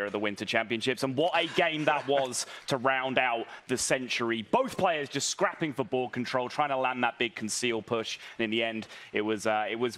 at the Winter Championships. And what a game that was to round out the century. Both players just scrapping for board control, trying to land that big conceal push. And in the end, it was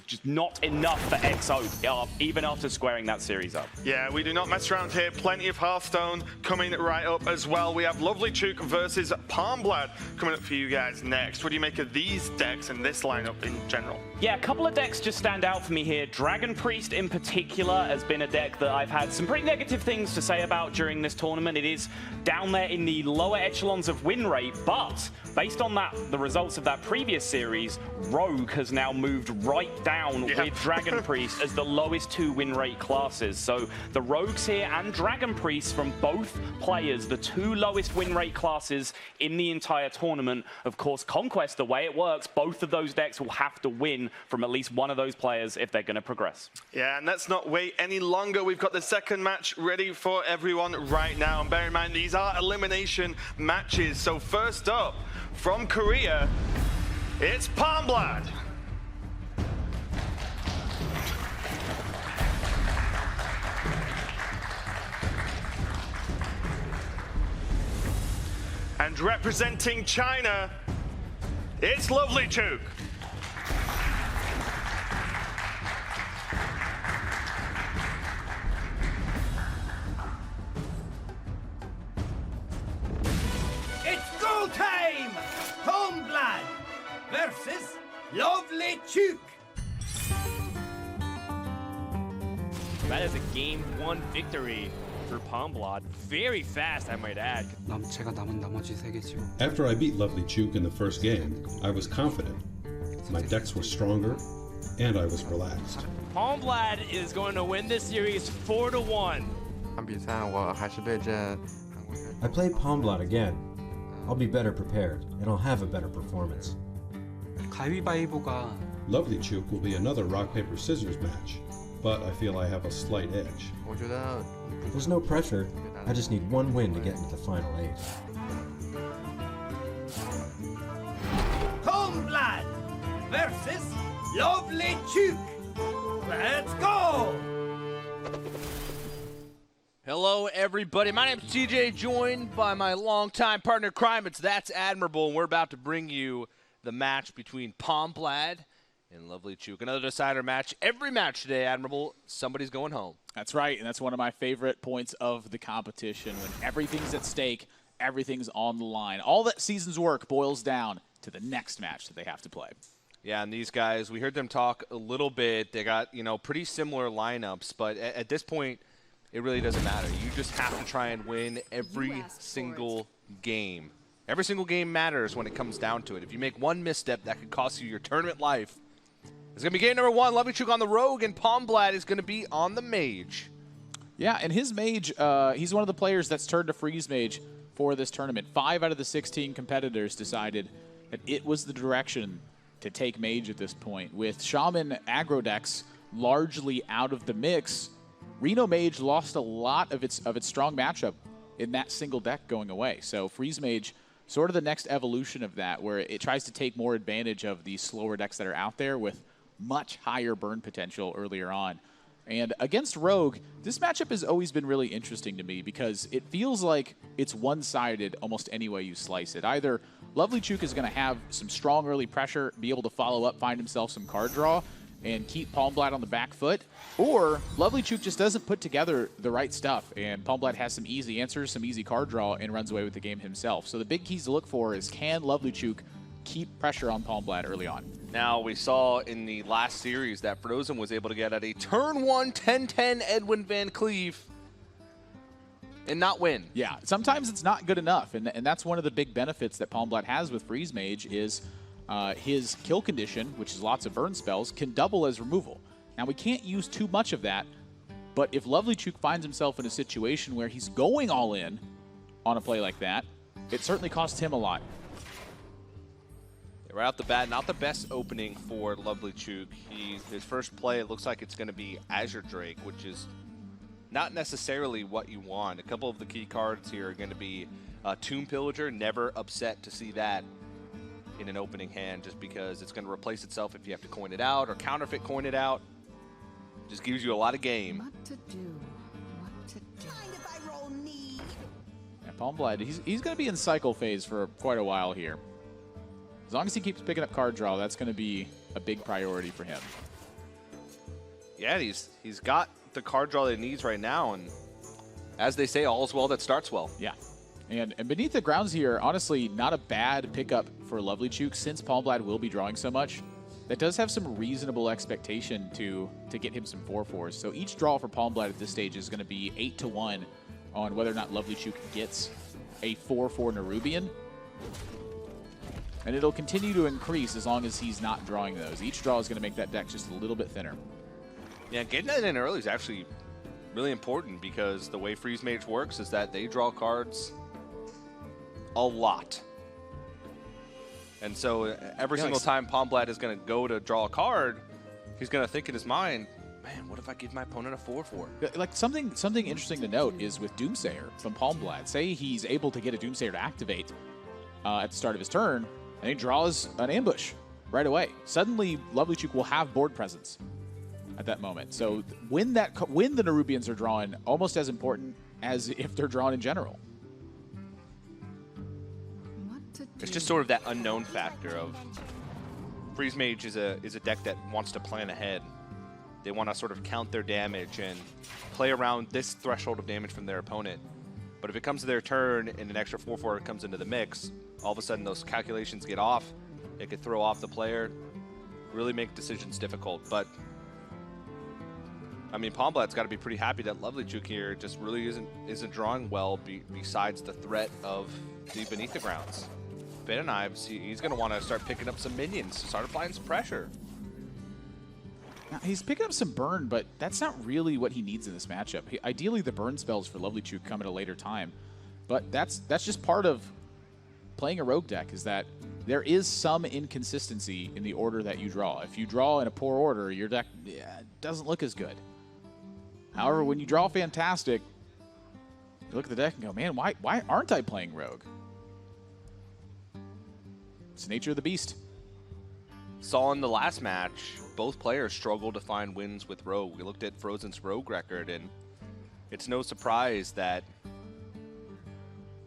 just not enough for XO, even after squaring that series up. Yeah, we do not mess around here. Plenty of Hearthstone coming right up as well. We have LovelyChook versus Palmblad coming up for you guys next. What do you make of these decks and this lineup in general? Yeah, a couple of decks just stand out for me here. Dragon Priest in particular has been a deck that I've had some pretty negative things to say about during this tournament. It is down there in the lower echelons of win rate, but based on the results of that previous series, Rogue has now moved right down with Dragon Priest as the lowest 2 win rate classes. So the Rogues here and Dragon Priest from both players, the 2 lowest win rate classes in the entire tournament. Of course, Conquest, the way it works, both of those decks will have to win from at least one of those players if they're going to progress. Yeah, and let's not wait any longer. We've got the second match ready for everyone right now. And bear in mind, these are elimination matches. So first up, from Korea, it's Palmblad. And representing China, it's LovelyChook. It's go time! Palmblad versus LovelyChook. That is a game 1 victory for Palmblad. Very fast, I might add. After I beat LovelyChook in the first game, I was confident. My decks were stronger, and I was relaxed. Palmblad is going to win this series 4-1. I played Palmblad again. I'll be better prepared, and I'll have a better performance. LovelyChook will be another rock, paper, scissors match, but I feel I have a slight edge. There's no pressure. I just need 1 win to get into the final 8. Palmblad versus LovelyChook. Let's go! Hello, everybody. My name's TJ, joined by my longtime partner, Crime. That's Admirable, and we're about to bring you the match between Palmblad and LovelyChook. Another decider match. Every match today, Admirable, somebody's going home. That's right, and that's one of my favorite points of the competition. When everything's at stake, everything's on the line. All that season's work boils down to the next match that they have to play. Yeah, and these guys, we heard them talk a little bit. They got, pretty similar lineups, but at this point, it really doesn't matter. You just have to try and win every single game. Every single game matters when it comes down to it. If you make one misstep, that could cost you your tournament life. It's going to be game number 1. LovelyChook on the Rogue, and Palmblad is going to be on the Mage. Yeah, and his Mage, he's one of the players that's turned to Freeze Mage for this tournament. 5 out of the 16 competitors decided that it was the direction to take Mage at this point. With Shaman aggro decks largely out of the mix, Reno Mage lost a lot of its strong matchup in that single deck going away. So Freeze Mage, sort of the next evolution of that, where it tries to take more advantage of these slower decks that are out there with much higher burn potential earlier on. And against Rogue, this matchup has always been really interesting to me because it feels like it's one-sided almost any way you slice it. Either LovelyChook is going to have some strong early pressure, be able to follow up, find himself some card draw, and keep Palmblad on the back foot, or LovelyChook just doesn't put together the right stuff, and Palmblad has some easy answers, some easy card draw, and runs away with the game himself. So the big keys to look for is, can LovelyChook keep pressure on Palmblad early on? Now, we saw in the last series that Frozen was able to get at a turn 1 10-10 Edwin Van Cleve and not win. Yeah, sometimes it's not good enough, and that's one of the big benefits that Palmblad has with Freeze Mage is his kill condition, which is lots of burn spells, can double as removal. Now, we can't use too much of that, but if LovelyChook finds himself in a situation where he's going all in on a play like that, it certainly costs him a lot. Right off the bat, not the best opening for LovelyChook. His first play, it looks like it's going to be Azure Drake, which is not necessarily what you want. A couple of the key cards here are going to be Tomb Pillager. Never upset to see that in an opening hand, just because it's going to replace itself if you have to coin it out or counterfeit coin it out. Just gives you a lot of game. What to do? What to do? And Palmblad, he's going to be in cycle phase for quite a while here. As long as he keeps picking up card draw, that's going to be a big priority for him. Yeah, he's got the card draw that he needs right now, and as they say, all's well that starts well. Yeah. And beneath the grounds here, honestly, not a bad pickup for LovelyChook since Palmblad will be drawing so much. That does have some reasonable expectation to get him some 4/4s. So each draw for Palmblad at this stage is going to be 8-1 on whether or not LovelyChook gets a 4/4 Nerubian. And it'll continue to increase as long as he's not drawing those. Each draw is going to make that deck just a little bit thinner. Yeah, getting that in early is actually really important because the way Freeze Mage works is that they draw cards a lot. And so every single time Palmblad is going to go to draw a card, he's going to think in his mind, man, what if I give my opponent a 4/4? Like something interesting to note is with Doomsayer from Palmblad. Say he's able to get a Doomsayer to activate at the start of his turn, and he draws an ambush right away. Suddenly, LovelyChook will have board presence at that moment. So when the Nerubians are drawn, almost as important as if they're drawn in general. It's just sort of that unknown factor of Freeze Mage is a deck that wants to plan ahead. They want to sort of count their damage and play around this threshold of damage from their opponent. But if it comes to their turn and an extra 4/4 comes into the mix, all of a sudden those calculations get off. It could throw off the player, really make decisions difficult. But I mean, Palmblad's got to be pretty happy that LovelyChook here just really isn't drawing well besides the threat of the Beneath the Grounds. Beta Knives, he's going to want to start picking up some minions, start applying some pressure. Now, he's picking up some burn, but that's not really what he needs in this matchup. Ideally, the burn spells for LovelyChook come at a later time, but that's just part of playing a rogue deck, is that there is some inconsistency in the order that you draw. If you draw in a poor order, your deck doesn't look as good. However, when you draw fantastic, you look at the deck and go, man, why aren't I playing rogue? It's the nature of the beast. Saw in the last match, both players struggled to find wins with rogue. We looked at Frozen's rogue record, and it's no surprise that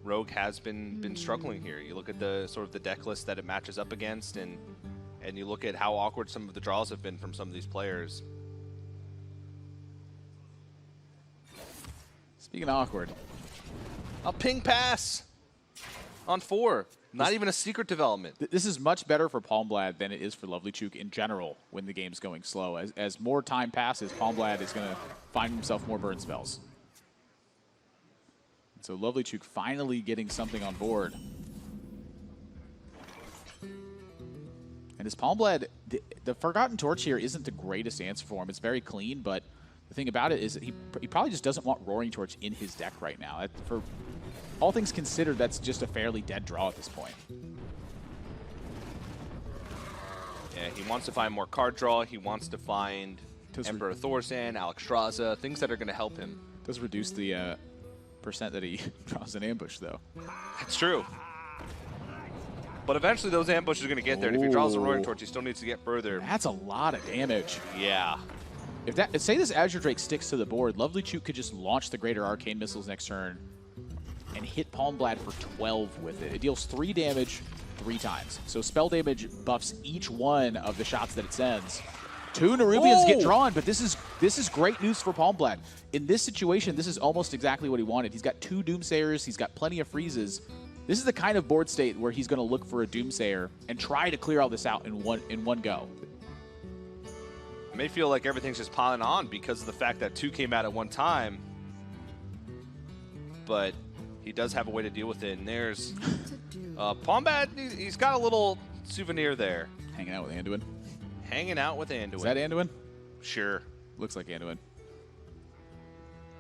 rogue has been struggling here. You look at the sort of the deck list that it matches up against, and you look at how awkward some of the draws have been from some of these players. Speaking of awkward, A ping pass on 4. Not even a secret development. This is much better for Palmblad than it is for LovelyChook in general when the game's going slow. As more time passes, Palmblad is going to find himself more burn spells. So LovelyChook finally getting something on board. And as Palmblad, the Forgotten Torch here isn't the greatest answer for him. It's very clean, but the thing about it is that he probably just doesn't want Roaring Torch in his deck right now. For all things considered, that's just a fairly dead draw at this point. Yeah, he wants to find more card draw. He wants to find Emperor Thorsan, Alexstrasza, things that are going to help him. Does reduce the percent that he draws an ambush, though. It's true. But eventually those ambushes are going to get there. And if he draws a Roaring Torch, he still needs to get further. That's a lot of damage. Yeah. If say this Azure Drake sticks to the board, LovelyChook could just launch the Greater Arcane Missiles next turn and hit Palmblad for 12 with it. It deals 3 damage 3 times. So spell damage buffs each one of the shots that it sends. 2 Nerubians get drawn, but this is great news for Palmblad. In this situation, this is almost exactly what he wanted. He's got 2 Doomsayers, he's got plenty of freezes. This is the kind of board state where he's going to look for a Doomsayer and try to clear all this out in one go. It may feel like everything's just piling on because of the fact that 2 came out at one time. But he does have a way to deal with it. And there's Palmblad, he's got a little souvenir there. Hanging out with Anduin. Hanging out with Anduin. Is that Anduin? Sure. Looks like Anduin.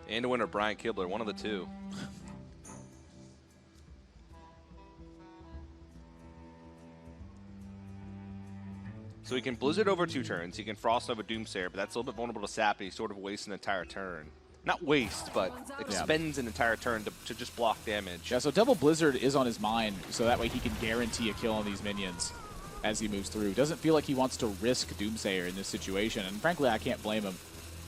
Anduin or Brian Kibler, one of the two. So he can Blizzard over 2 turns. He can Frost over Doomsayer, but that's a little bit vulnerable to Sap, and he sort of wastes an entire turn. Not waste, but expends an entire turn to just block damage. Yeah, so Double Blizzard is on his mind, so that way he can guarantee a kill on these minions as he moves through. Doesn't feel like he wants to risk Doomsayer in this situation, and frankly, I can't blame him.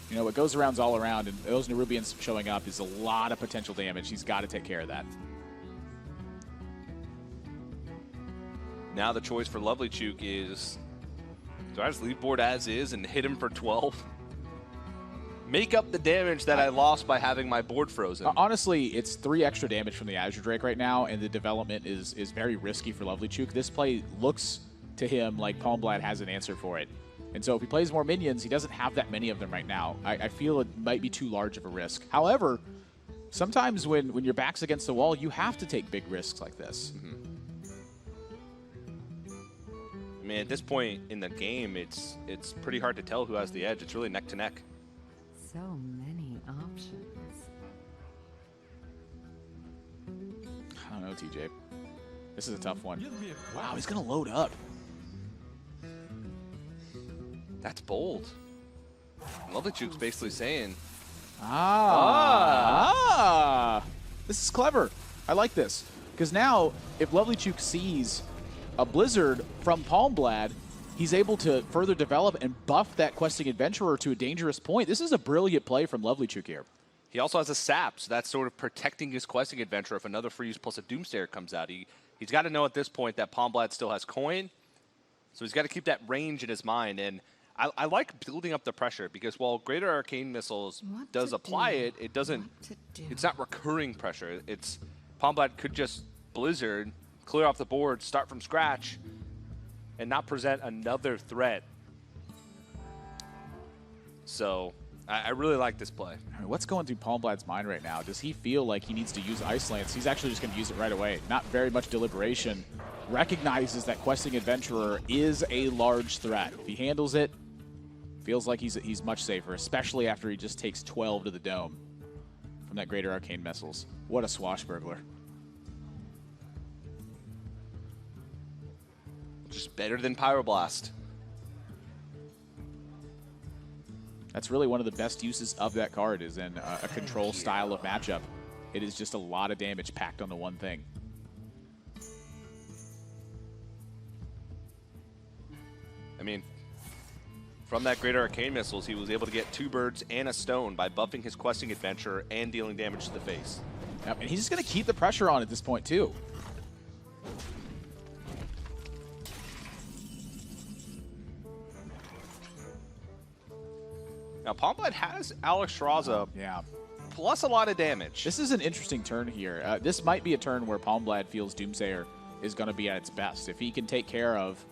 You know, what goes around's all around, and those Nerubians showing up is a lot of potential damage. He's got to take care of that. Now the choice for LovelyChook is, do I just leave board as is and hit him for 12? Make up the damage that I lost by having my board frozen. Honestly, it's 3 extra damage from the Azure Drake right now, and the development is very risky for LovelyChook. This play looks to him like Palmblad has an answer for it. And so if he plays more minions, he doesn't have that many of them right now. I feel it might be too large of a risk. However, sometimes when your back's against the wall, you have to take big risks like this. I mean, at this point in the game, it's pretty hard to tell who has the edge. It's really neck to neck. So many options. I don't know, TJ. This is a tough one. Wow, he's going to load up. That's bold. LovelyChook's basically saying, This is clever. I like this. Because now, if LovelyChook sees a Blizzard from Palmblad, he's able to further develop and buff that Questing Adventurer to a dangerous point. This is a brilliant play from LovelyChook here. he also has a sap, so that's sort of protecting his Questing Adventurer if another freeze plus a Doomsayer comes out. He's got to know at this point that Palmblad still has coin, so he's got to keep that range in his mind. And I like building up the pressure, because while Greater Arcane Missiles does apply it doesn't. It's not recurring pressure. It's Palmblad could just Blizzard, clear off the board, start from scratch, and not present another threat. So I really like this play. What's going through Palmblad's mind right now? Does he feel like he needs to use Ice Lance? He's actually just going to use it right away. Not very much deliberation. Recognizes that Questing Adventurer is a large threat. If he handles it, feels like he's much safer, especially after he just takes 12 to the dome from that Greater Arcane Missiles. What a swashbuckler. Just better than Pyroblast. That's really one of the best uses of that card, is in a control style of matchup. It is just a lot of damage packed on the one thing. I mean, from that Greater Arcane Missiles, he was able to get 2 birds and a stone by buffing his Questing Adventurer and dealing damage to the face. Yep, and he's just going to keep the pressure on at this point, too. Now, Palmblad has Alexstrasza, plus a lot of damage. This is an interesting turn here. This might be a turn where Palmblad feels Doomsayer is going to be at its best. If he can take care of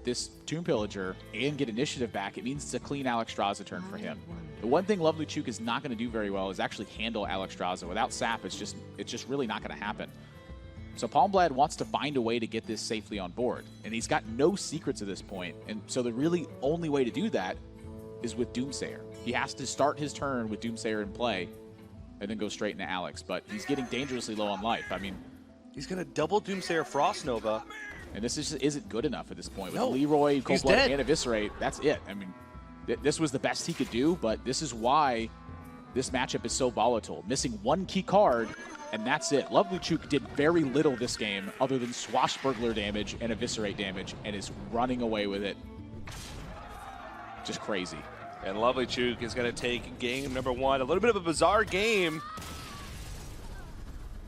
this Tomb Pillager and get initiative back, it means it's a clean Alexstrasza turn for him. The one thing LovelyChook is not going to do very well is actually handle Alexstrasza. Without sap, it's just really not going to happen. So Palmblad wants to find a way to get this safely on board, and he's got no secrets at this point. And so the really only way to do that is with Doomsayer. He has to start his turn with Doomsayer in play and then go straight into Alex, but he's getting dangerously low on life. I mean, he's going to double Doomsayer Frost Nova. And this just isn't good enough at this point. With Leroy, Cold Blood, and Eviscerate, that's it. I mean, this was the best he could do, but this is why this matchup is so volatile. Missing one key card, and that's it. LovelyChook did very little this game other than swashbuckler damage and Eviscerate damage, and is running away with it. Just crazy. And LovelyChook is going to take game number 1. A little bit of a bizarre game,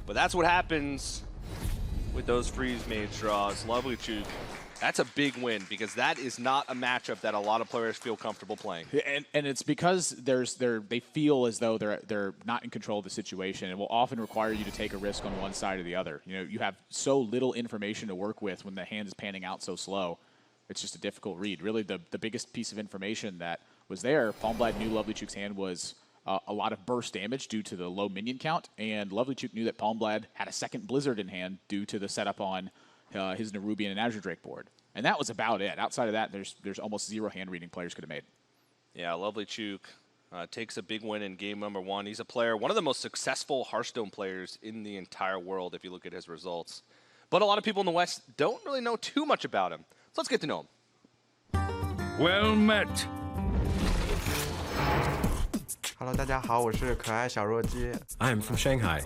but that's what happens with those freeze mage draws. LovelyChook, that's a big win, because that is not a matchup that a lot of players feel comfortable playing. And it's because they feel as though they're not in control of the situation. It will often require you to take a risk on one side or the other. You know, you have so little information to work with when the hand is panning out so slow. It's just a difficult read. Really, the biggest piece of information that was there, Palmblad knew LovelyChook's hand was a lot of burst damage due to the low minion count, and LovelyChook knew that Palmblad had a second Blizzard in hand due to the setup on his Nerubian and Azure Drake board. And that was about it. Outside of that, there's almost zero hand reading players could have made. Yeah, LovelyChook takes a big win in game number 1. He's a player, one of the most successful Hearthstone players in the entire world if you look at his results. But a lot of people in the West don't really know too much about him. So let's get to know him. Well met. Hello, 大家好，我是可爱小弱鸡。 I'm from Shanghai.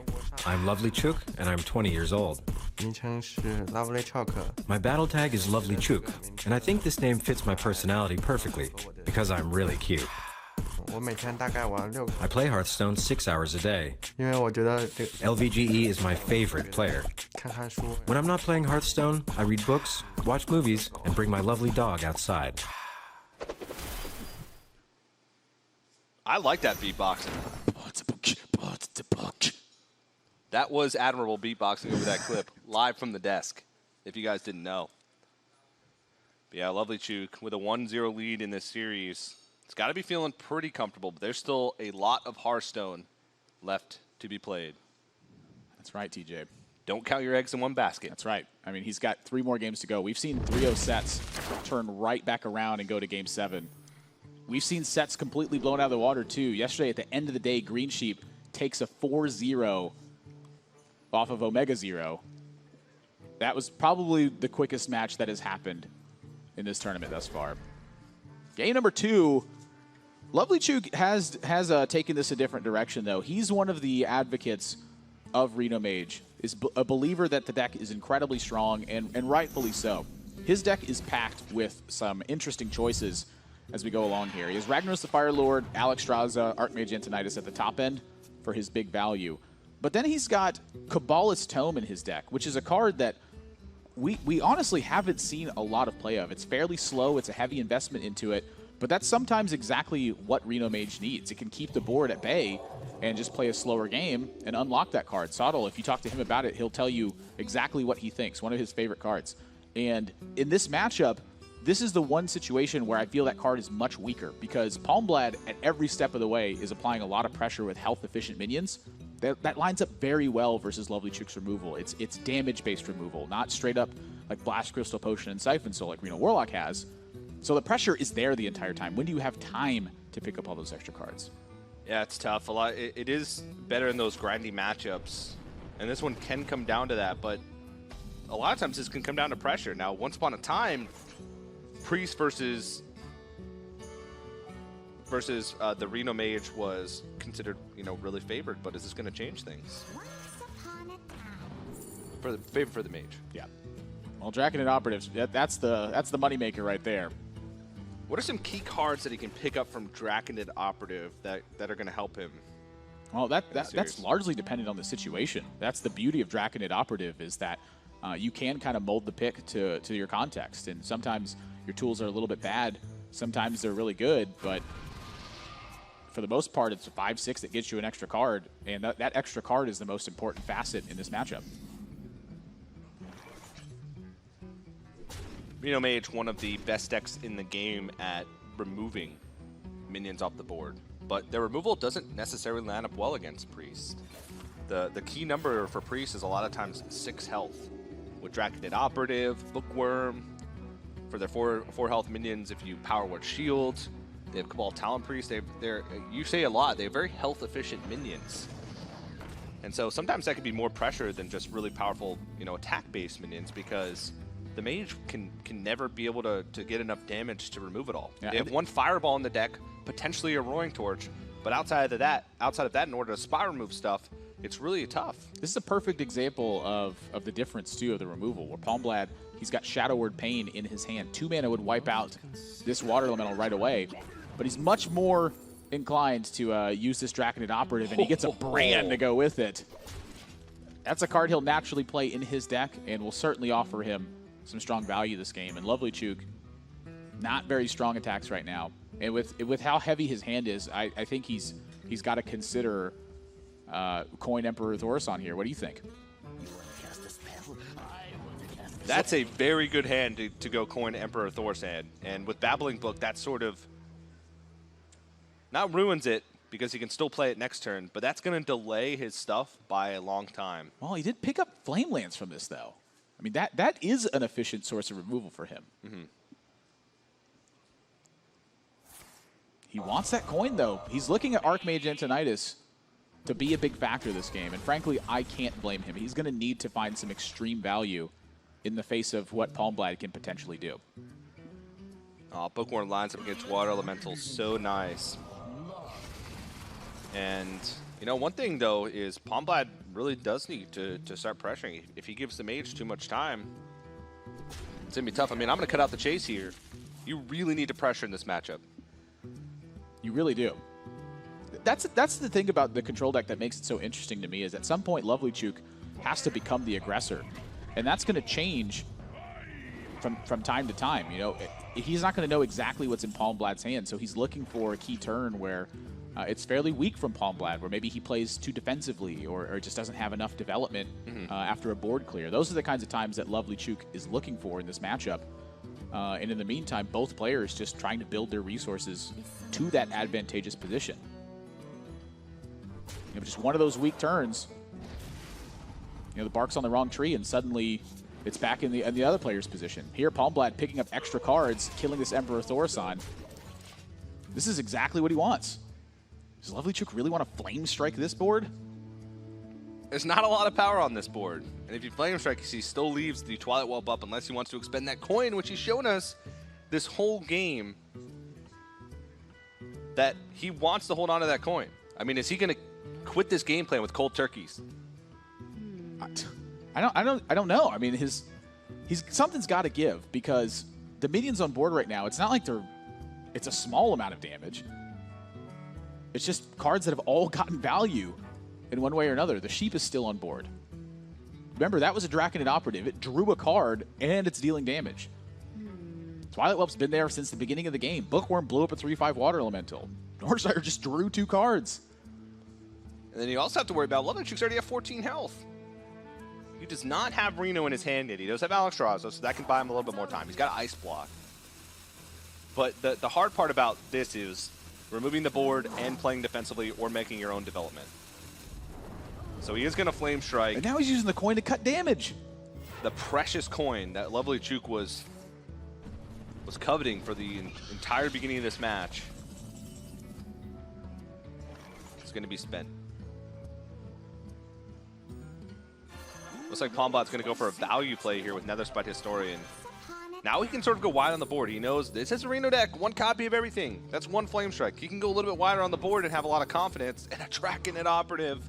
I'm LovelyChook, and I'm 20 years old. 名称是 LovelyChook. My battle tag is LovelyChook, and I think this name fits my personality perfectly, because I'm really cute. 我每天大概玩6个， I play Hearthstone 6 hours a day. 因为我觉得这 LVGE is my favorite player. 看看书。 When I'm not playing Hearthstone, I read books, watch movies, and bring my lovely dog outside. I like that beatboxing. That was admirable beatboxing over that clip, live from the desk, if you guys didn't know. But yeah, LovelyChook with a 1-0 lead in this series. It's got to be feeling pretty comfortable, but there's still a lot of Hearthstone left to be played. That's right, TJ. Don't count your eggs in one basket. That's right. I mean, he's got 3 more games to go. We've seen 3-0 sets turn right back around and go to Game 7. We've seen sets completely blown out of the water, too. Yesterday, at the end of the day, Green Sheep takes a 4-0 off of Omega Zero. That was probably the quickest match that has happened in this tournament thus far. Game number 2, LovelyChook has taken this a different direction, though. He's one of the advocates of Reno Mage, is a believer that the deck is incredibly strong, and rightfully so. His deck is packed with some interesting choices as we go along here. He has Ragnaros the Fire Lord, Alex Straza, Archmage Antonidas at the top end for his big value. But then he's got Kabbalist Tome in his deck, which is a card that we honestly haven't seen a lot of play of. It's fairly slow, it's a heavy investment into it, but that's sometimes exactly what Reno Mage needs. It can keep the board at bay and just play a slower game and unlock that card. Sottle, if you talk to him about it, he'll tell you exactly what he thinks, one of his favorite cards. And in this matchup, this is the one situation where I feel that card is much weaker because Palmblad at every step of the way is applying a lot of pressure with health-efficient minions. That lines up very well versus LovelyChook's removal. It's damage-based removal, not straight-up like Blast Crystal Potion and Siphon Soul like Reno Warlock has. So the pressure is there the entire time. When do you have time to pick up all those extra cards? Yeah, it's tough. It is better in those grindy matchups, and this one can come down to that, but a lot of times this can come down to pressure. Now, once upon a time, Priest versus the Reno Mage was considered, really favored, but is this going to change things? Favor for the Mage. Yeah. Well, Draconid Operatives, that's the moneymaker right there. What are some key cards that he can pick up from Draconid Operative that are going to help him? Well, that's largely dependent on the situation. That's the beauty of Draconid Operative, is that you can kind of mold the pick to your context, and sometimes your tools are a little bit bad, sometimes they're really good, but for the most part, it's a 5-6 that gets you an extra card, and that extra card is the most important facet in this matchup. Reno Mage, one of the best decks in the game at removing minions off the board, but their removal doesn't necessarily line up well against Priest. The key number for Priest is a lot of times 6 health. With Draconid Operative, Bookworm, for their 4 health minions, if you Power Word Shield, they have Cabal Talon Priest. You say a lot. They have very health efficient minions, and so sometimes that can be more pressure than just really powerful, attack based minions, because the Mage can never be able to get enough damage to remove it all. Yeah, they have 1 Fireball in the deck, potentially a Roaring Torch, but outside of that, in order to spot remove stuff, it's really tough. This is a perfect example of the difference, too, of the removal, where Palmblad, he's got Shadow Word Pain in his hand. 2 mana would wipe out this Water Elemental right away, but he's much more inclined to use this Draconid Operative, and he gets a Brand to go with it. That's a card he'll naturally play in his deck, and will certainly offer him some strong value this game. And LovelyChook, not very strong attacks right now. And with how heavy his hand is, I think he's got to consider Coin Emperor Thorus on here. What do you think? That's a very good hand to go Coin Emperor Thorus in. And with Babbling Book, that sort of not ruins it, because he can still play it next turn, but that's going to delay his stuff by a long time. Well, he did pick up Flamelands from this, though. I mean, that is an efficient source of removal for him. Mm-hmm. He wants that coin, though. He's looking at Archmage Antonidas to be a big factor this game, and frankly, I can't blame him. He's going to need to find some extreme value in the face of what Palmblad can potentially do. Bookworm lines up against Water Elementals, so nice. And, one thing, though, is Palmblad really does need to start pressuring. If he gives the Mage too much time, it's going to be tough. I mean, I'm going to cut out the chase here. You really need to pressure in this matchup. You really do. that's the thing about the control deck that makes it so interesting to me is at some point LovelyChook has to become the aggressor, and that's going to change from time to time. You know, he's not going to know exactly what's in Palmblad's hand, so he's looking for a key turn where it's fairly weak from Palmblad, where maybe he plays too defensively or just doesn't have enough development after a board clear. Those are the kinds of times that LovelyChook is looking for in this matchup. And in the meantime, both players just trying to build their resources to that advantageous position. You know, just one of those weak turns, you know, the bark's on the wrong tree, and suddenly it's back in the other player's position. Here, Palmblad picking up extra cards, killing this Emperor Thaurissan. This is exactly what he wants. Does LovelyChook really want to Flame Strike this board? There's not a lot of power on this board. And if you Flame Strike, he still leaves the Twilight Web up unless he wants to expend that coin, which he's shown us this whole game that he wants to hold on to that coin. I mean, is he going to quit this game plan with cold turkeys? I don't know. I mean, something's got to give, because the minions on board right now, it's not like it's a small amount of damage. It's just cards that have all gotten value in one way or another. The sheep is still on board. Remember, that was a Draconid Operative. It drew a card, and it's dealing damage. Twilight Whelp's been there since the beginning of the game. Bookworm blew up a 3/5 Water Elemental. Northsire just drew 2 cards. And then you also have to worry about LovelyChook's already have 14 health. He does not have Reno in his hand yet. He does have Alexstrasza, so that can buy him a little bit more time. He's got Ice Block. But the hard part about this is removing the board and playing defensively or making your own development. So he is going to Flame Strike. And now he's using the coin to cut damage. The precious coin that LovelyChook was coveting for the entire beginning of this match is going to be spent. Looks like Palmblad's going to go for a value play here with Netherspite Historian. Now he can sort of go wide on the board. He knows this is a Reno deck, 1 copy of everything. That's 1 Flame Strike. He can go a little bit wider on the board and have a lot of confidence. And a Draconid Operative,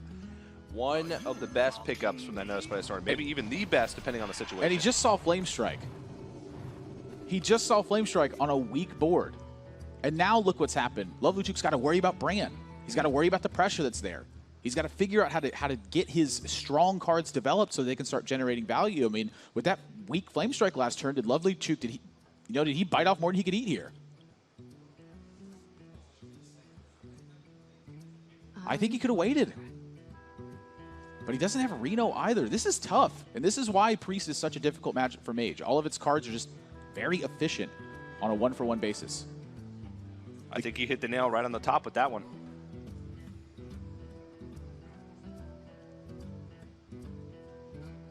one of the best pickups from that Netherspite Historian. Maybe even the best, depending on the situation. And he just saw Flame Strike. He just saw Flame Strike on a weak board. And now look what's happened. LovelyChook's got to worry about Bran. He's got to worry about the pressure that's there. He's got to figure out how to get his strong cards developed so they can start generating value. I mean, with that weak Flame Strike last turn, did LovelyChook, did he bite off more than he could eat here? I think he could have waited. But he doesn't have a Reno either. This is tough. And this is why Priest is such a difficult matchup for Mage. All of its cards are just very efficient on a 1-for-1 basis. I think you hit the nail right on the top with that one.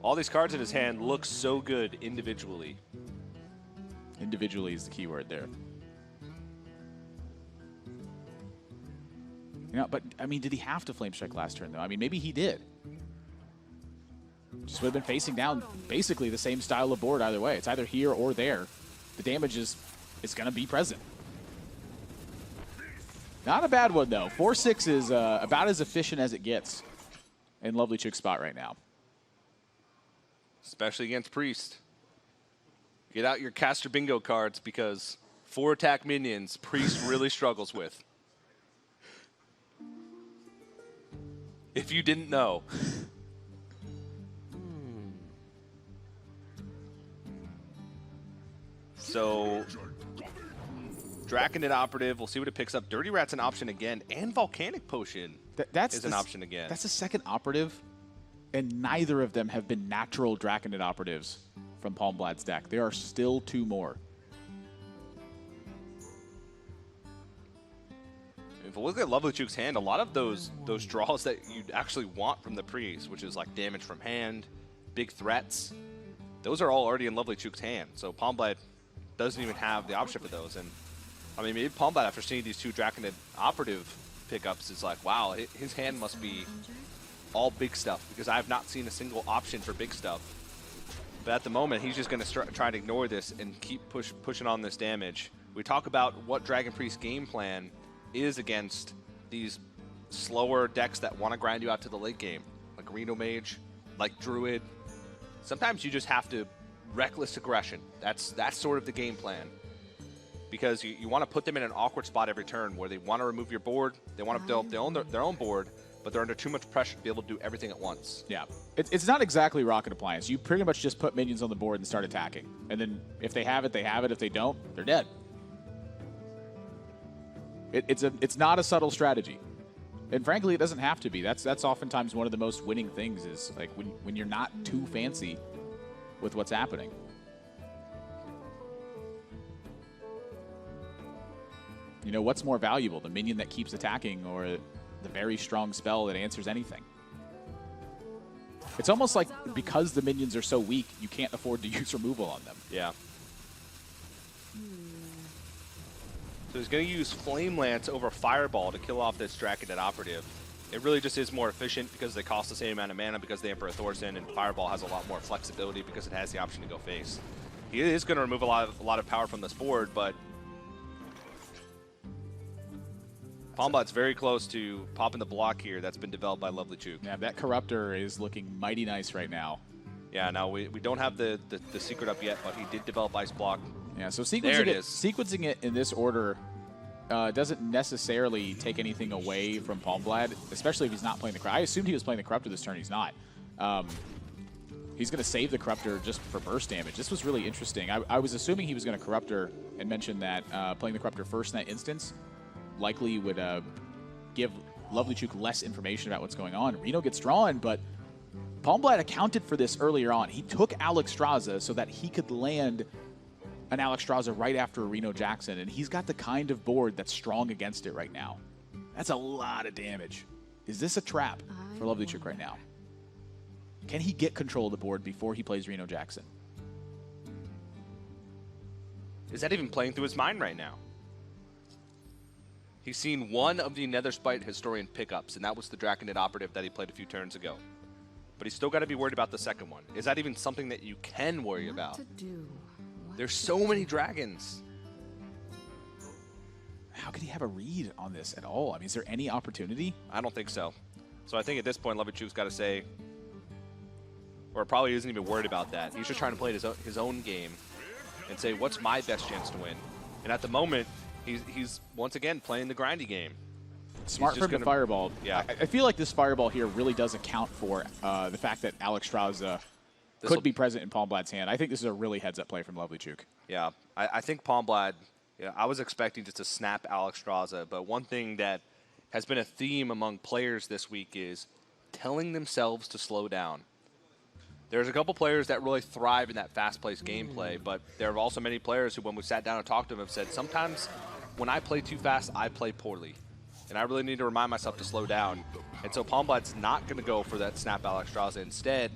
All these cards in his hand look so good individually. Individually is the key word there. You know, but, I mean, did he have to Flame Strike last turn, though? I mean, maybe he did. Just would have been facing down basically the same style of board either way. It's either here or there. The damage is going to be present. Not a bad one, though. 4-6 is about as efficient as it gets in LovelyChook's spot right now. Especially against Priest. Get out your Caster Bingo cards, because 4-attack minions, Priest really struggles with. If you didn't know. So, Draconid Operative, we'll see what it picks up. Dirty Rat's an option again, and Volcanic Potion is an option again. That's the second operative, and neither of them have been natural Draconid Operatives from Palmblad's deck. There are still 2 more. If we look at LovelyChook's hand, a lot of those draws that you'd actually want from the Priest, which is like damage from hand, big threats, those are all already in LovelyChook's hand. So Palmblad doesn't even have the option for those. And I mean, maybe Palmblad, after seeing these 2 Draconid Operative pickups, is like, wow, his hand must be all big stuff, because I have not seen a single option for big stuff. But at the moment, he's just going to try to ignore this and keep pushing on this damage. We talk about what Dragon Priest's game plan is against these slower decks that want to grind you out to the late game, like Reno Mage, like Druid. Sometimes you just have to reckless aggression. That's sort of the game plan. because you want to put them in an awkward spot every turn where they want to remove your board, they want to build their own board, but they're under too much pressure to be able to do everything at once. Yeah, it's not exactly rocket appliance. You pretty much just put minions on the board and start attacking. And then if they have it, they have it. If they don't, they're dead. It's not a subtle strategy. And frankly, it doesn't have to be. That's oftentimes one of the most winning things is like when you're not too fancy with what's happening. You know, what's more valuable, the minion that keeps attacking or the very strong spell that answers anything? It's almost like because the minions are so weak, you can't afford to use removal on them. Yeah. So he's going to use Flame Lance over Fireball to kill off this Draconet Operative. It really just is more efficient because they cost the same amount of mana because the Emperor Thor's in, and Fireball has a lot more flexibility because it has the option to go face. He is going to remove a lot of power from this board, but Palmblad's very close to popping the block here that's been developed by LovelyChook. Yeah, that Corruptor is looking mighty nice right now. Yeah, now we don't have the secret up yet, but he did develop Ice Block. Yeah, so sequencing it in this order doesn't necessarily take anything away from Palmblad, especially if he's not playing the Corruptor. I assumed he was playing the Corruptor this turn. He's not. He's going to save the Corruptor just for burst damage. This was really interesting. I was assuming he was going to Corruptor and mention that playing the Corruptor first in that instance likely would give LovelyChook less information about what's going on. Reno gets drawn, but Palmblad accounted for this earlier on. He took Alexstrasza so that he could land an Alexstrasza right after Reno Jackson, and he's got the kind of board that's strong against it right now. That's a lot of damage. Is this a trap for LovelyChook right now? Can he get control of the board before he plays Reno Jackson? Is that even playing through his mind right now? He's seen one of the Netherspite Historian pickups, and that was the Draconet Operative that he played a few turns ago. But he's still got to be worried about the second one. Is that even something that you can worry about? There's so many dragons. How could he have a read on this at all? I mean, is there any opportunity? I don't think so. So I think at this point, LovelyChook's got to say, or probably isn't even worried about that. He's just trying to play his own game and say, what's my best chance to win? And at the moment, he's once again playing the grindy game. Smart for him to Fireball. Yeah. I feel like this Fireball here really does account for the fact that Alexstrasza could be present in Palmblad's hand. I think this is a really heads-up play from LovelyChook. Yeah, I think Palmblad, I was expecting just to snap Alexstrasza, but one thing that has been a theme among players this week is telling themselves to slow down. There's a couple players that really thrive in that fast-paced gameplay, but there are also many players who, when we sat down and talked to them, have said, sometimes when I play too fast, I play poorly. And I really need to remind myself to slow down. And so Palmblad's not going to go for that snap Alexstrasza. Instead,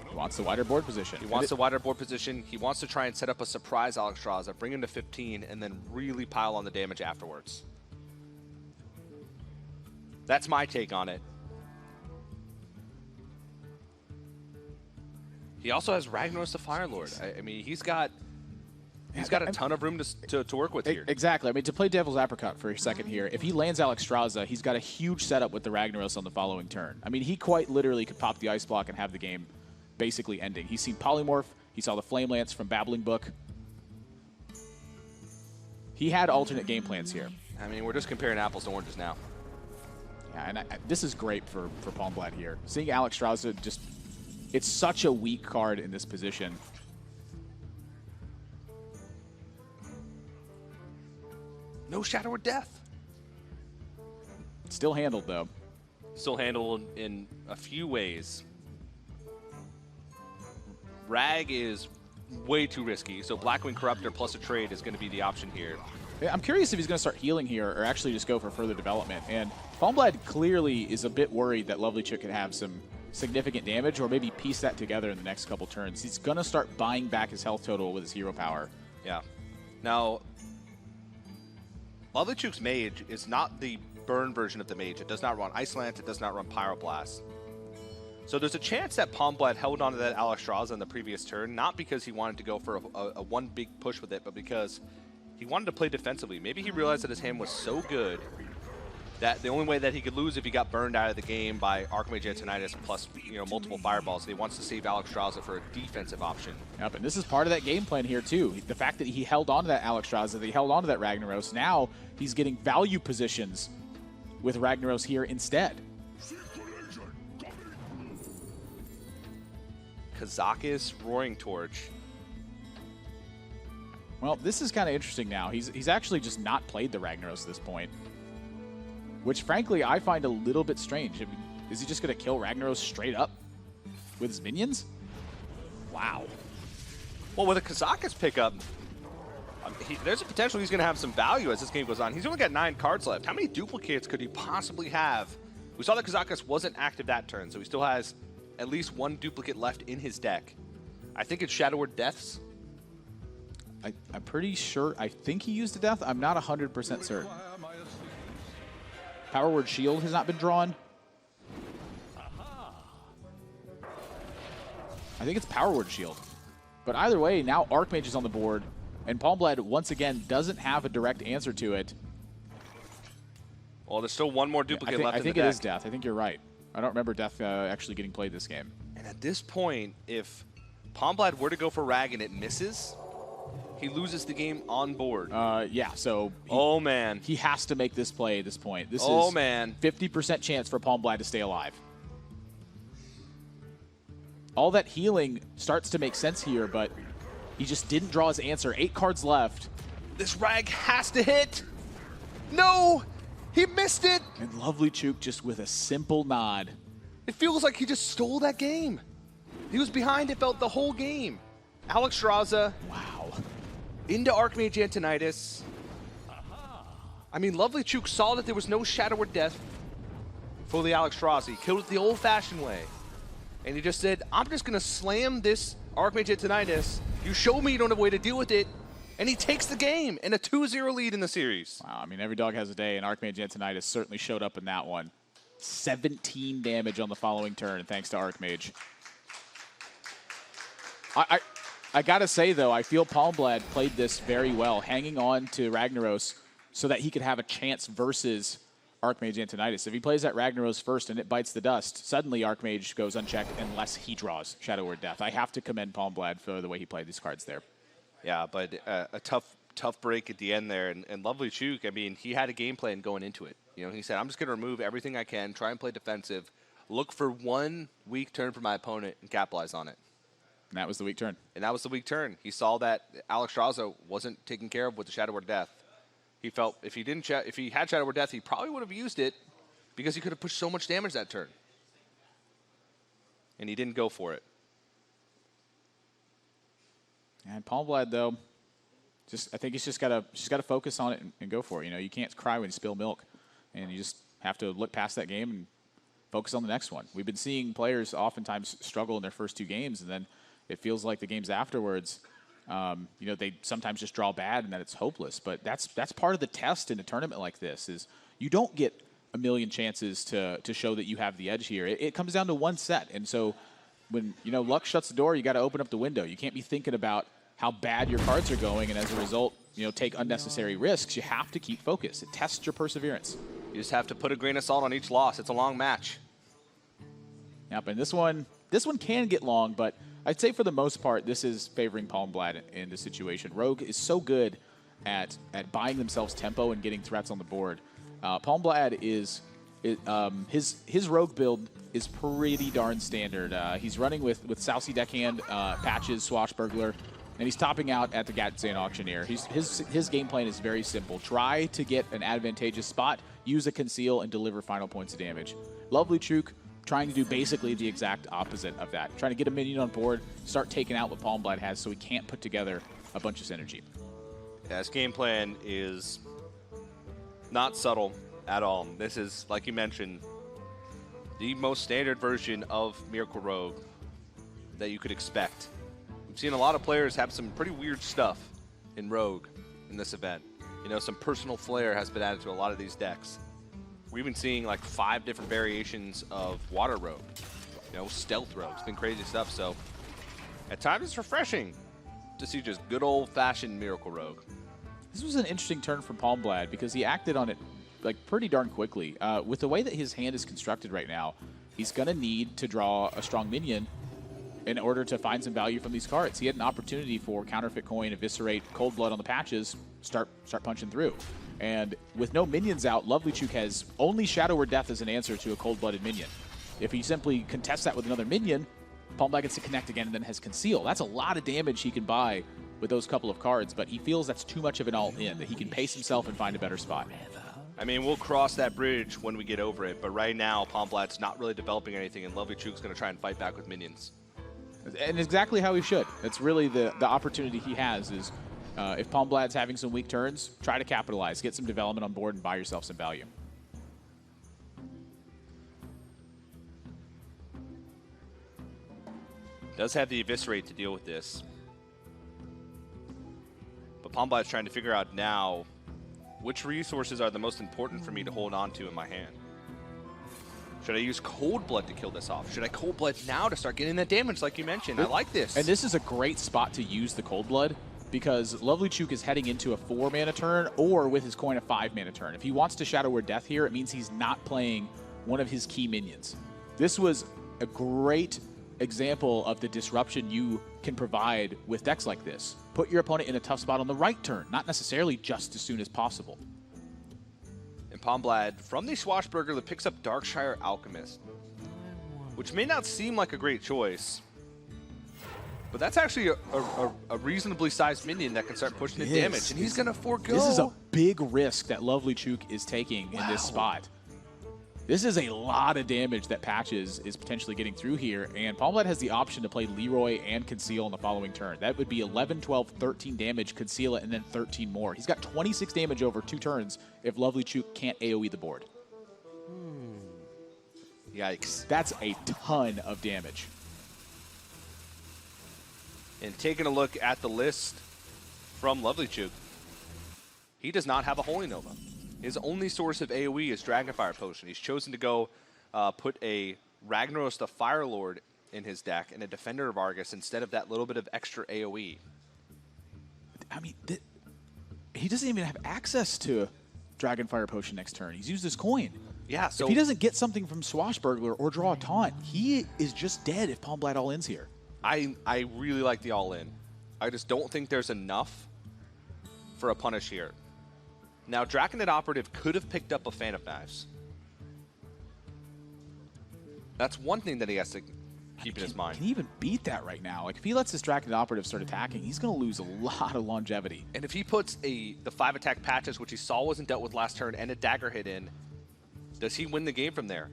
he wants the wider board position. He wants the wider board position. He wants to try and set up a surprise Alexstrasza, bring him to 15, and then really pile on the damage afterwards. That's my take on it. He also has Ragnaros the Firelord. I mean, he's got a ton of room to work with here. Exactly. I mean, to play Devil's Apricot for a second here, if he lands Alexstrasza, he's got a huge setup with the Ragnaros on the following turn. I mean, he quite literally could pop the Ice Block and have the game basically ending. He's seen Polymorph. He saw the Flame Lance from Babbling Book. He had alternate game plans here. I mean, we're just comparing apples to oranges now. Yeah, and this is great for Palmblad here. Seeing Alexstrasza just... It's such a weak card in this position. No Shadow or Death. Still handled, though. Still handled in a few ways. Rag is way too risky, so Blackwing Corruptor plus a trade is going to be the option here. I'm curious if he's going to start healing here or actually just go for further development. And Palmblad clearly is a bit worried that LovelyChook could have some significant damage or maybe piece that together in the next couple turns. He's going to start buying back his health total with his hero power. Yeah. Now, LovelyChook's Mage is not the burn version of the Mage. It does not run Ice Lance. It does not run Pyroblast. So there's a chance that Palmblad held onto that Alexstrasza in the previous turn, not because he wanted to go for a one big push with it, but because he wanted to play defensively. Maybe he realized that his hand was so good that the only way that he could lose if he got burned out of the game by Archmage Antonidas plus multiple fireballs. And he wants to save Alexstrasza for a defensive option. Yep, and this is part of that game plan here too. The fact that he held on to that Alexstrasza, that he held on to that Ragnaros, now he's getting value positions with Ragnaros here instead. Kazakus, Roaring Torch. Well, this is kind of interesting now. He's actually just not played the Ragnaros at this point, which frankly I find a little bit strange. I mean, is he just going to kill Ragnaros straight up with his minions? Wow. Well, with a Kazakus pickup, there's a potential he's going to have some value as this game goes on. He's only got 9 cards left. How many duplicates could he possibly have? We saw that Kazakus wasn't active that turn, so he still has at least 1 duplicate left in his deck. I think it's Shadow Word Deaths. I'm pretty sure. I think he used a death. I'm not 100% certain. Power Word Shield has not been drawn. I think it's Power Word Shield. But either way, now Archmage is on the board, and Palmblad once again doesn't have a direct answer to it. Well, there's still 1 more duplicate left in the deck. I think it is death. I think you're right. I don't remember death actually getting played this game. And at this point, if Palmblad were to go for Rag and it misses, he loses the game on board. Yeah, so he has to make this play at this point. This is 50% chance for Palmblad to stay alive. All that healing starts to make sense here, but he just didn't draw his answer. 8 cards left. This Rag has to hit. No, he missed it. And LovelyChook just with a simple nod. It feels like he just stole that game. He was behind it the whole game. Alexstrasza. Wow. Into Archmage Antonidas. I mean, LovelyChook saw that there was no Shadow Word Death for the Alexstrasza. He killed it the old-fashioned way. And he just said, I'm just going to slam this Archmage Antonidas. You show me you don't have a way to deal with it. And he takes the game and a 2-0 lead in the series. Wow, I mean, every dog has a day, and Archmage Antonidas certainly showed up in that one. 17 damage on the following turn, thanks to Archmage. I gotta say, though, I feel Palmblad played this very well, hanging on to Ragnaros so that he could have a chance versus Archmage Antonidas. If he plays that Ragnaros first and it bites the dust, suddenly Archmage goes unchecked unless he draws Shadow Word Death. I have to commend Palmblad for the way he played these cards there. Yeah, but a tough break at the end there. And LovelyChook, I mean, he had a game plan going into it. You know, he said, I'm just going to remove everything I can, try and play defensive, look for 1 weak turn for my opponent and capitalize on it. And that was the weak turn. And that was the weak turn. He saw that Alexstrasza wasn't taken care of with the Shadow Word Death. He felt if he had Shadow Word Death, he probably would have used it because he could have pushed so much damage that turn. And he didn't go for it. And Palmblad, though, I think he's just gotta focus on it and go for it. You know, you can't cry when you spill milk, and you just have to look past that game and focus on the next one. We've been seeing players oftentimes struggle in their first 2 games, and then it feels like the games afterwards, you know, they sometimes just draw bad and then it's hopeless. But that's part of the test in a tournament like this is you don't get a million chances to show that you have the edge here. It comes down to 1 set. And so when, you know, luck shuts the door, you got to open up the window. You can't be thinking about how bad your cards are going and as a result, you know, take unnecessary risks. You have to keep focus. It tests your perseverance. You just have to put a grain of salt on each loss. It's a long match. Yep, and this one can get long, but I'd say for the most part, this is favoring Palmblad in this situation. Rogue is so good at buying themselves tempo and getting threats on the board. Palmblad his Rogue build is pretty darn standard. He's running with Sousy Deckhand, Patches, Swashbuckler, and he's topping out at the Gatzan Auctioneer. His game plan is very simple. Try to get an advantageous spot, use a conceal, and deliver final points of damage. LovelyChook trying to do basically the exact opposite of that. Trying to get a minion on board, start taking out what Palmblad has so he can't put together a bunch of synergy. Yeah, his game plan is not subtle at all. This is, like you mentioned, the most standard version of Miracle Rogue that you could expect. We've seen a lot of players have some pretty weird stuff in Rogue in this event. You know, some personal flair has been added to a lot of these decks. We're even seeing like 5 different variations of Water Rogue. You know, Stealth Rogue. It's been crazy stuff. So at times it's refreshing to see just good old-fashioned Miracle Rogue. This was an interesting turn from Palmblad because he acted on it like pretty darn quickly. With the way that his hand is constructed right now, he's going to need to draw a strong minion in order to find some value from these cards. He had an opportunity for Counterfeit Coin, Eviscerate, Cold Blood on the patches, start punching through. And with no minions out, LovelyChook has only Shadow or Death as an answer to a cold-blooded minion. If he simply contests that with another minion, Palmblad gets to connect again and then has Conceal. That's a lot of damage he can buy with those couple of cards, but he feels that's too much of an all-in, that he can pace himself and find a better spot. I mean, we'll cross that bridge when we get over it, but right now, Palmblad's not really developing anything, and LovelyChook's going to try and fight back with minions. And exactly how he should. That's really the opportunity he has is if Palmblad's having some weak turns, try to capitalize, get some development on board, and buy yourself some value. Does have the Eviscerate to deal with this. But Palmblad's trying to figure out now which resources are the most important for me to hold on to in my hand. Should I use Cold Blood to kill this off? Should I Cold Blood now to start getting that damage like you mentioned? I like this. And this is a great spot to use the Cold Blood because LovelyChook is heading into a 4-mana turn or with his coin a 5-mana turn. If he wants to Shadow Word Death here, it means he's not playing one of his key minions. This was a great example of the disruption you can provide with decks like this. Put your opponent in a tough spot on the right turn, not necessarily just as soon as possible. And Palmblad, from the Swashbuckler, that picks up Darkshire Alchemist, which may not seem like a great choice, but that's actually a reasonably sized minion that can start pushing the damage, and he's going to forego. This is a big risk that LovelyChook is taking in this spot. This is a lot of damage that Patches is potentially getting through here, and Palmblad has the option to play Leroy and Conceal on the following turn. That would be 11, 12, 13 damage, Conceal it, and then 13 more. He's got 26 damage over 2 turns if LovelyChook can't AoE the board. Yikes. That's a ton of damage. And taking a look at the list from LovelyChook, he does not have a Holy Nova. His only source of AoE is Dragonfire Potion. He's chosen to go put a Ragnaros the Firelord in his deck and a Defender of Argus instead of that little bit of extra AoE. I mean, he doesn't even have access to Dragonfire Potion next turn. He's used his coin. Yeah, so if he doesn't get something from Swashbuckler or draw a taunt, he is just dead if Palmblad all-ins here. I really like the all-in. I just don't think there's enough for a punish here. Now, Draconet Operative could have picked up a Fan of Knives. That's one thing that he has to keep in his mind. Can he even beat that right now? Like, if he lets his Draconet Operative start attacking, he's going to lose a lot of longevity. And if he puts the 5-attack Patches, which he saw wasn't dealt with last turn, and a Dagger hit in, does he win the game from there?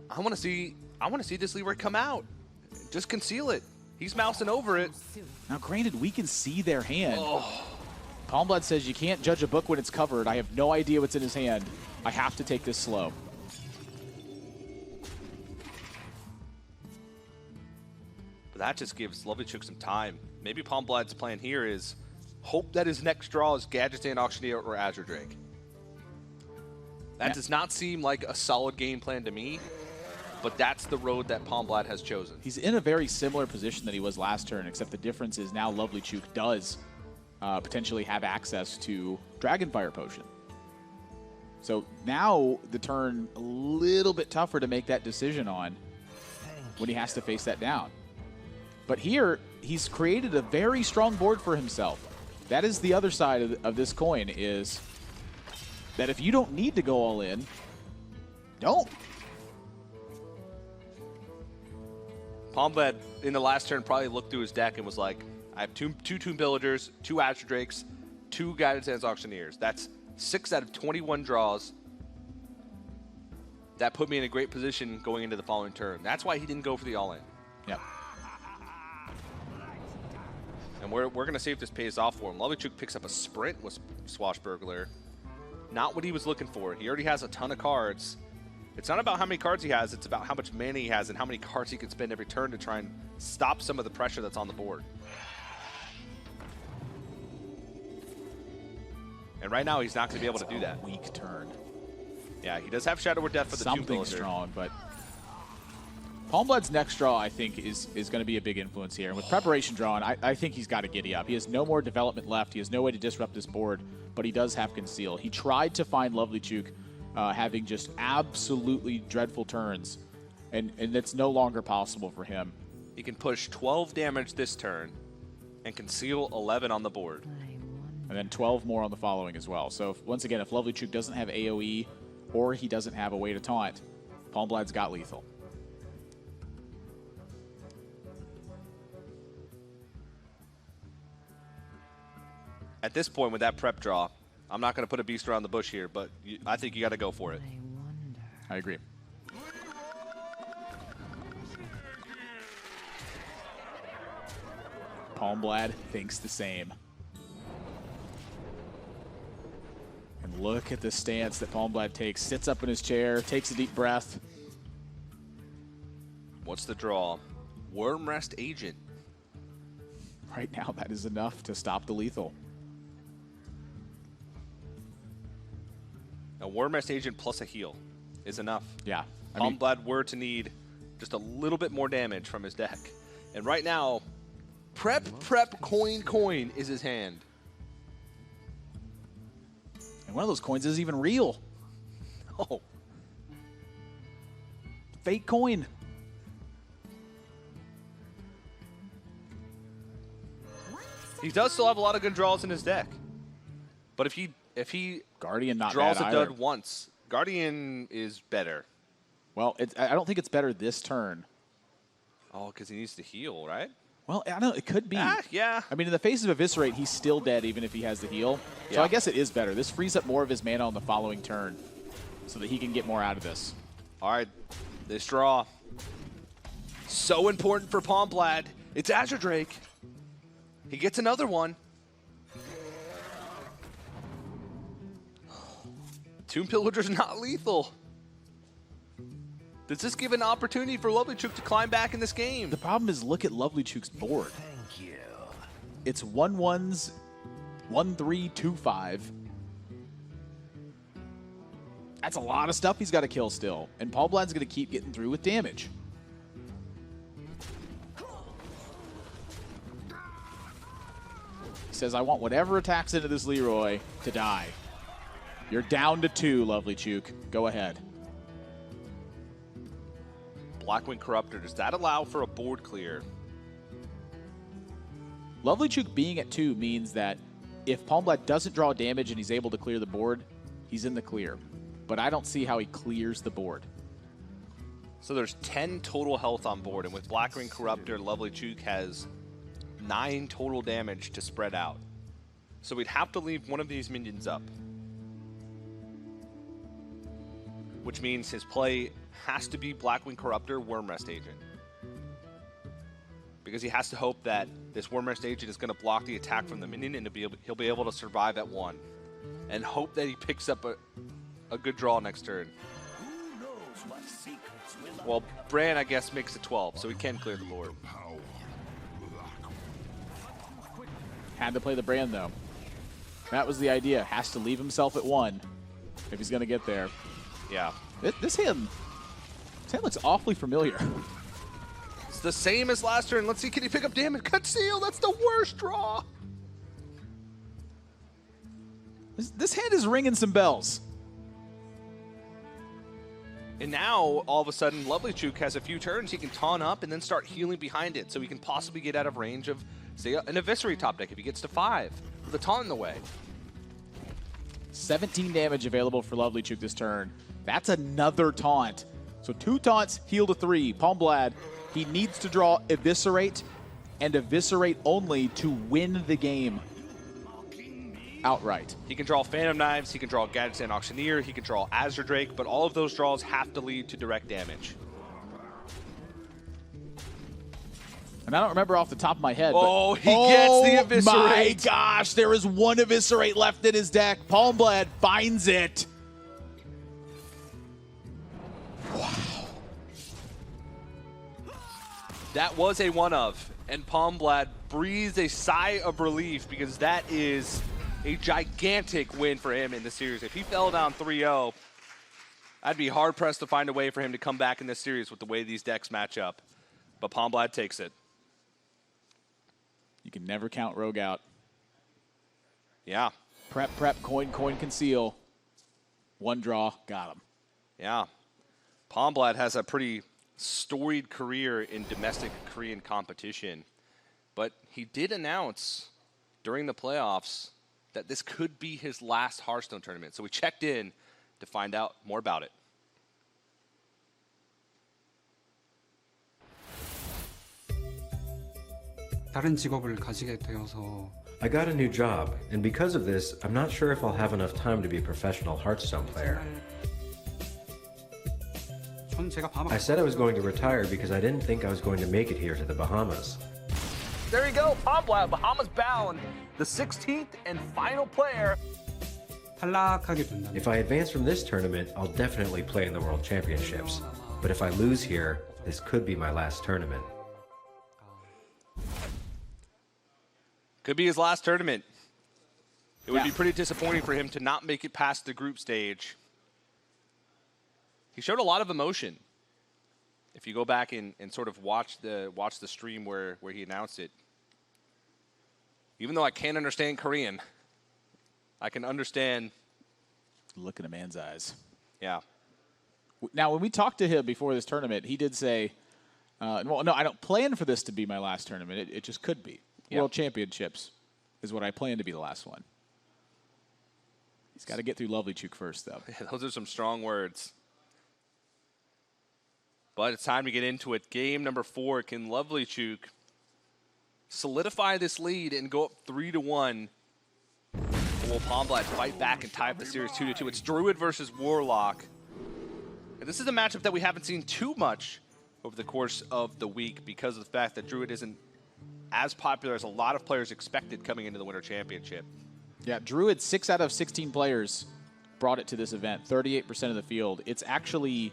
I want to see this Leroy come out. Just conceal it. He's mousing over it. Now, granted, we can see their hand. Palmblad says you can't judge a book when it's covered. I have no idea what's in his hand. I have to take this slow. But that just gives LovelyChook some time. Maybe Palmblad's plan here is hope that his next draw is Gadgetzan Auctioneer or Azure Drake. That does not seem like a solid game plan to me, but that's the road that Palmblad has chosen. He's in a very similar position that he was last turn, except the difference is now LovelyChook does potentially have access to Dragonfire Potion. So now the turn a little bit tougher to make that decision on when he has to face that down. But here, he's created a very strong board for himself. That is the other side of this coin, is that if you don't need to go all in, don't. Palmblad, in the last turn, probably looked through his deck and was like, I have two Tomb Pillagers, 2 Azure Drakes, 2 Gadgetzan Auctioneers. That's 6 out of 21 draws. That put me in a great position going into the following turn. That's why he didn't go for the all-in. Yep. And we're going to see if this pays off for him. LovelyChook picks up a Sprint with Swashbuckler. Not what he was looking for. He already has a ton of cards. It's not about how many cards he has, it's about how much mana he has and how many cards he can spend every turn to try and stop some of the pressure that's on the board. And right now, he's not going to be able to do that. Weak turn. Yeah, he does have Shadow or Death for the Tomb Something Pillager. strong, but Palmblad's next draw, I think, is going to be a big influence here. And with preparation drawn, I think he's got to giddy up. He has no more development left. He has no way to disrupt this board, but he does have Conceal. He tried to find LovelyChook having just absolutely dreadful turns, and that's no longer possible for him. He can push 12 damage this turn and Conceal 11 on the board. And then 12 more on the following as well. So once again, if LovelyChook doesn't have AoE or he doesn't have a way to taunt, Palmblad's got lethal. At this point with that prep draw, I'm not going to put a beast around the bush here, but I think you got to go for it. I agree. Palmblad thinks the same. And look at the stance that Palmblad takes. Sits up in his chair, takes a deep breath. What's the draw? Wormrest Agent. Right now, that is enough to stop the lethal. A Wormrest Agent plus a heal is enough. Yeah. Palmblad were to need just a little bit more damage from his deck. And right now, prep, coin is his hand. And one of those coins isn't even real. Oh. Fake coin. He does still have a lot of good draws in his deck. But if he Guardian not draws bad a either. dud once, Guardian is better. Well, I don't think it's better this turn. Oh, because he needs to heal, right? Well, I don't know. It could be. Yeah. I mean, in the face of Eviscerate, he's still dead even if he has the heal. So Yeah. I guess it is better. This frees up more of his mana on the following turn so that he can get more out of this. All right, this draw. So important for Palmblad. It's Azure Drake. He gets another one. Tomb Pillager's not lethal. Does this give an opportunity for LovelyChook to climb back in this game? The problem is, look at LovelyChook's board. Thank you. It's 1-1s, 1-3, 2-5. That's a lot of stuff he's got to kill still. And Palmblad's going to keep getting through with damage. He says, I want whatever attacks into this Leroy to die. You're down to 2, LovelyChook. Go ahead. Blackwing Corruptor, does that allow for a board clear? LovelyChook being at 2 means that if Palmblad doesn't draw damage and he's able to clear the board, he's in the clear. But I don't see how he clears the board. So there's 10 total health on board, and with Blackwing Corruptor, LovelyChook has 9 total damage to spread out. So we'd have to leave one of these minions up. Which means his play has to be Blackwing Corruptor, Wormrest Agent. Because he has to hope that this Wormrest Agent is going to block the attack from the minion and he'll be able to survive at 1. And hope that he picks up a good draw next turn. Well, Bran, I guess, makes it 12, so he can clear the board. Had to play the Brand, though. That was the idea. Has to leave himself at 1 if he's going to get there. Yeah. This hand looks awfully familiar. It's the same as last turn. Let's see, can he pick up damage? Conceal, that's the worst draw. This hand is ringing some bells. And now, all of a sudden, LovelyChook has a few turns. He can taunt up and then start healing behind it, so he can possibly get out of range of, say, an Eviscerate top deck if he gets to 5 with a taunt in the way. 17 damage available for LovelyChook this turn. That's another taunt. So 2 taunts, heal to 3. Palmblad, he needs to draw Eviscerate and Eviscerate only to win the game outright. He can draw Phantom Knives, he can draw Gadgetzan Auctioneer, he can draw Azure Drake, but all of those draws have to lead to direct damage. And I don't remember off the top of my head. Oh, he gets the Eviscerate. Oh my gosh, there is 1 Eviscerate left in his deck. Palmblad finds it. Wow. That was a one of, and Palmblad breathes a sigh of relief because that is a gigantic win for him in the series. If he fell down 3-0, I'd be hard-pressed to find a way for him to come back in this series with the way these decks match up. But Palmblad takes it. You can never count Rogue out. Yeah. Prep, coin, conceal. One draw, got him. Yeah. Palmblad has a pretty storied career in domestic Korean competition. But he did announce during the playoffs that this could be his last Hearthstone tournament. So we checked in to find out more about it. 다른 직업을 가지게 되어서 I got a new job, and because of this, I'm not sure if I'll have enough time to be a professional Hearthstone player. 전 제가 I said I was going to retire because I didn't think I was going to make it here to the Bahamas. There you go, Palmblad, Bahamas bound, the 16th and final player. 탈락하게 된다면 If I advance from this tournament, I'll definitely play in the World Championships. But if I lose here, this could be my last tournament. Could be his last tournament. It would be pretty disappointing for him to not make it past the group stage. He showed a lot of emotion. If you go back and sort of watch the stream where he announced it. Even though I can't understand Korean, I can understand. Look at a man's eyes. Yeah. Now, when we talked to him before this tournament, he did say, well, no, I don't plan for this to be my last tournament. It just could be. Yep. World Championships is what I plan to be the last one. He's got to get through LovelyChook first, though. Those are some strong words. But it's time to get into it. Game number 4. Can LovelyChook solidify this lead and go up 3-1? Or will Palmblad fight back and tie up the series 2-2? It's Druid versus Warlock. And this is a matchup that we haven't seen too much over the course of the week because of the fact that Druid isn't as popular as a lot of players expected coming into the Winter Championship. Yeah, Druid, 6 out of 16 players brought it to this event, 38% of the field. It's actually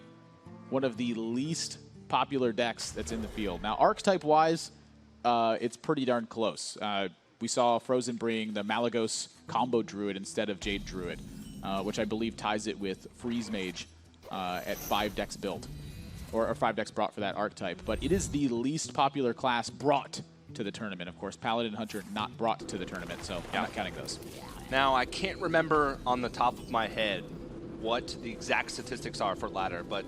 one of the least popular decks that's in the field. Now, archetype-wise, it's pretty darn close. We saw Frozen bring the Malagos combo Druid instead of Jade Druid, which I believe ties it with Freeze Mage at 5 decks built, or 5 decks brought for that archetype. But it is the least popular class brought to the tournament. Of course, Paladin Hunter not brought to the tournament, so I'm not counting those. Now, I can't remember on the top of my head what the exact statistics are for ladder, but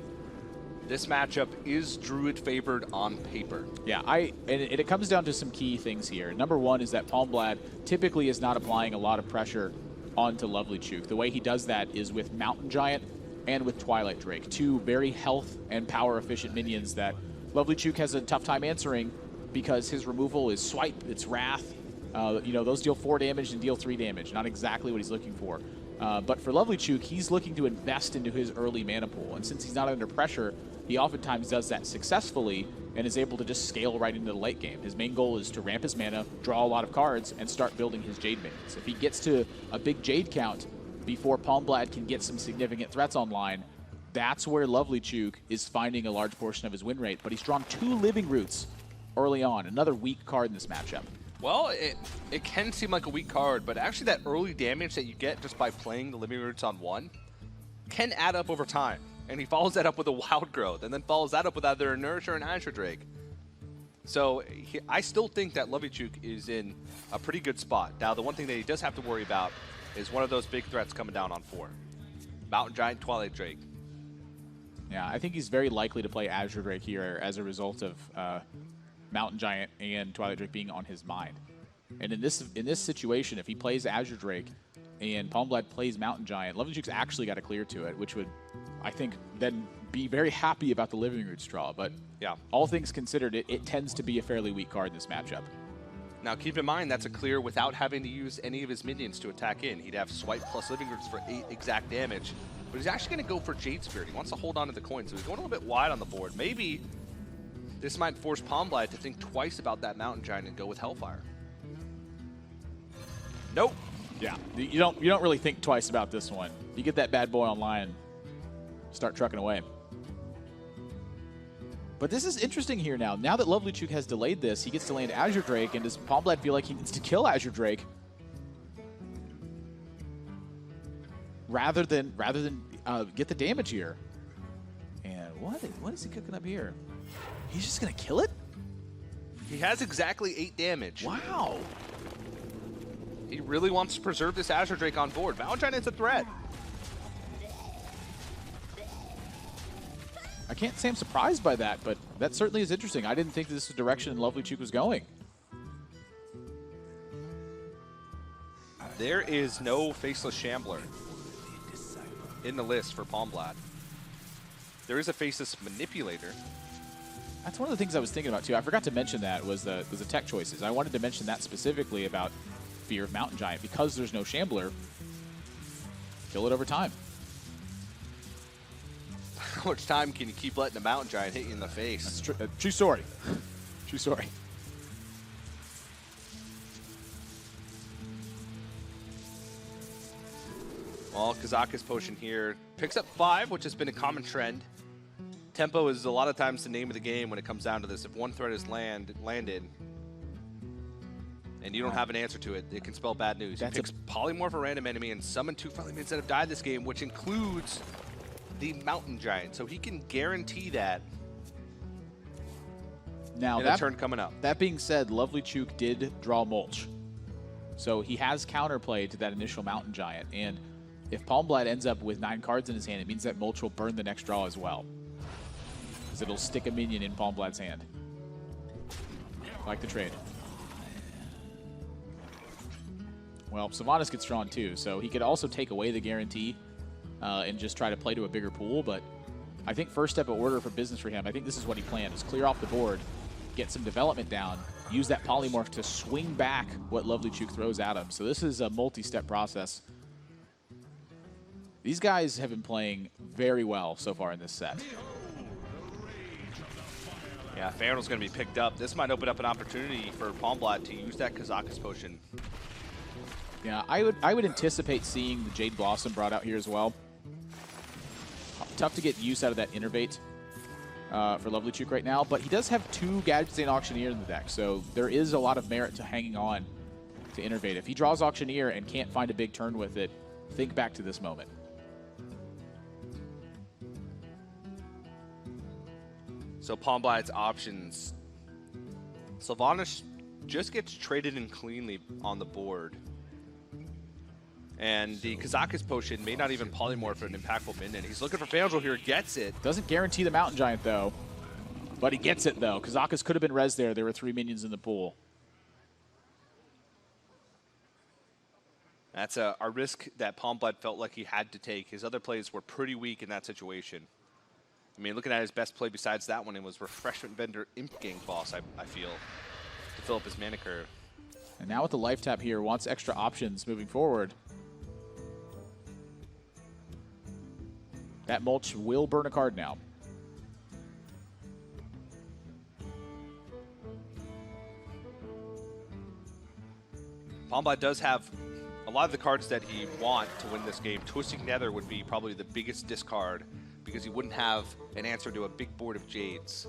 this matchup is Druid favored on paper. Yeah, and it comes down to some key things here. Number one is that Palmblad typically is not applying a lot of pressure onto LovelyChook. The way he does that is with Mountain Giant and with Twilight Drake, 2 very health and power efficient minions that LovelyChook has a tough time answering because his removal is Swipe, it's Wrath. Those deal 4 damage and deal 3 damage. Not exactly what he's looking for. But for LovelyChook, he's looking to invest into his early mana pool. And since he's not under pressure, he oftentimes does that successfully and is able to just scale right into the late game. His main goal is to ramp his mana, draw a lot of cards, and start building his Jade minions. If he gets to a big Jade count before Palmblad can get some significant threats online, that's where LovelyChook is finding a large portion of his win rate. But he's drawn 2 Living Roots early on, another weak card in this matchup. Well, it can seem like a weak card, but actually that early damage that you get just by playing the Living Roots on 1 can add up over time. And he follows that up with a Wild Growth, and then follows that up with either a Nourisher or an Azure Drake. So I still think that LovelyChook is in a pretty good spot. Now, the one thing that he does have to worry about is one of those big threats coming down on 4. Mountain Giant, Twilight Drake. Yeah, I think he's very likely to play Azure Drake here as a result of Mountain Giant and Twilight Drake being on his mind. And in this situation, if he plays Azure Drake and Palmblad plays Mountain Giant, LovelyChook's actually got a clear to it, which would, I think, then be very happy about the Living Roots draw. But yeah, all things considered, it tends to be a fairly weak card in this matchup. Now, keep in mind, that's a clear without having to use any of his minions to attack in. He'd have Swipe plus Living Roots for 8 exact damage. But he's actually going to go for Jade Spirit. He wants to hold on to the coin, so he's going a little bit wide on the board. Maybe this might force Palmblad to think twice about that Mountain Giant and go with Hellfire. Nope. Yeah, you don't really think twice about this one. You get that bad boy online, start trucking away. But this is interesting here now. Now that LovelyChook has delayed this, he gets to land Azure Drake, and does Palmblad feel like he needs to kill Azure Drake rather than get the damage here? What is he cooking up here? He's just going to kill it? He has exactly 8 damage. Wow. He really wants to preserve this Azure Drake on board. Mountain Giant is a threat. I can't say I'm surprised by that, but that certainly is interesting. I didn't think this was the direction LovelyChook was going. There is no Faceless Shambler in the list for Palmblad. There is a Faceless Manipulator. That's one of the things I was thinking about, too. I forgot to mention that was the tech choices. I wanted to mention that specifically about Fear of Mountain Giant. Because there's no Shambler, kill it over time. How much time can you keep letting the Mountain Giant hit you in the face? That's true. True story. True story. Well, Kazakus Potion here picks up 5, which has been a common trend. Tempo is a lot of times the name of the game when it comes down to this. If one threat is landed and you don't have an answer to it, it can spell bad news. He picks Polymorph a random enemy and summon 2 friendly minions that have died this game, which includes the Mountain Giant. So he can guarantee that now in a turn coming up. That being said, LovelyChook did draw Mulch. So he has counterplay to that initial Mountain Giant. And if Palmblad ends up with 9 cards in his hand, it means that Mulch will burn the next draw as well. Because it'll stick a minion in Palmblad's hand. Like the trade. Well, Sylvanas gets drawn too, so he could also take away the guarantee and just try to play to a bigger pool, but I think first step of order for business for him, I think this is what he planned, is clear off the board, get some development down, use that Polymorph to swing back what LovelyChook throws at him. So this is a multi-step process. These guys have been playing very well so far in this set. Yeah, Farrell's going to be picked up. This might open up an opportunity for Palmblad to use that Kazakus Potion. Yeah, I would anticipate seeing the Jade Blossom brought out here as well. Tough to get use out of that Innervate for LovelyChook right now, but he does have 2 Gadget Stain Auctioneer in the deck, so there is a lot of merit to hanging on to Innervate. If he draws Auctioneer and can't find a big turn with it, think back to this moment. So Palmblad's options. Sylvanas just gets traded in cleanly on the board. And the Kazakus Potion may not even polymorph an impactful minion. He's looking for Fangel here, gets it. Doesn't guarantee the Mountain Giant, though. But he gets it, though. Kazakus could have been res there. There were 3 minions in the pool. That's a risk that Palmblad felt like he had to take. His other plays were pretty weak in that situation. I mean, looking at his best play besides that one, it was Refreshment Vendor Imp Gang Boss, I feel, to fill up his mana curve. And now with the life tap here, wants extra options moving forward. That Mulch will burn a card now. Palmblad does have a lot of the cards that he want to win this game. Twisting Nether would be probably the biggest discard because he wouldn't have an answer to a big board of Jades.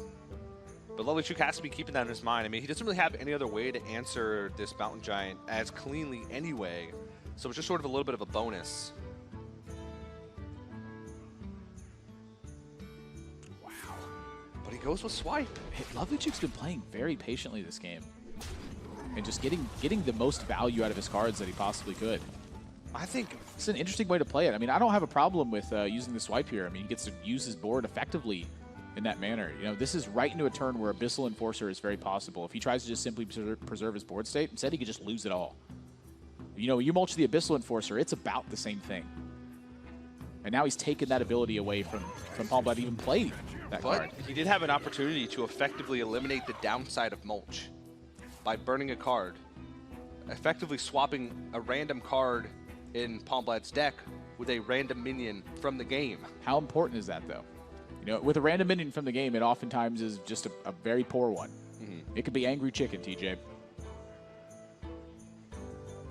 But LovelyChook has to be keeping that in his mind. I mean, he doesn't really have any other way to answer this Mountain Giant as cleanly anyway, so it's just sort of a little bit of a bonus. Wow. But he goes with Swipe. LovelyChook's been playing very patiently this game. And just getting the most value out of his cards that he possibly could. I think it's an interesting way to play it. I mean, I don't have a problem with using the Swipe here. I mean, he gets to use his board effectively in that manner. You know, this is right into a turn where Abyssal Enforcer is very possible. If he tries to just simply preserve his board state, instead he could just lose it all. You know, you mulch the Abyssal Enforcer, it's about the same thing. And now he's taken that ability away from Palmblad to even play that card. He did have an opportunity to effectively eliminate the downside of mulch by burning a card, effectively swapping a random card in Palmblad's deck with a random minion from the game. How important is that, though? You know, with a random minion from the game, it oftentimes is just a very poor one. It could be Angry Chicken, TJ.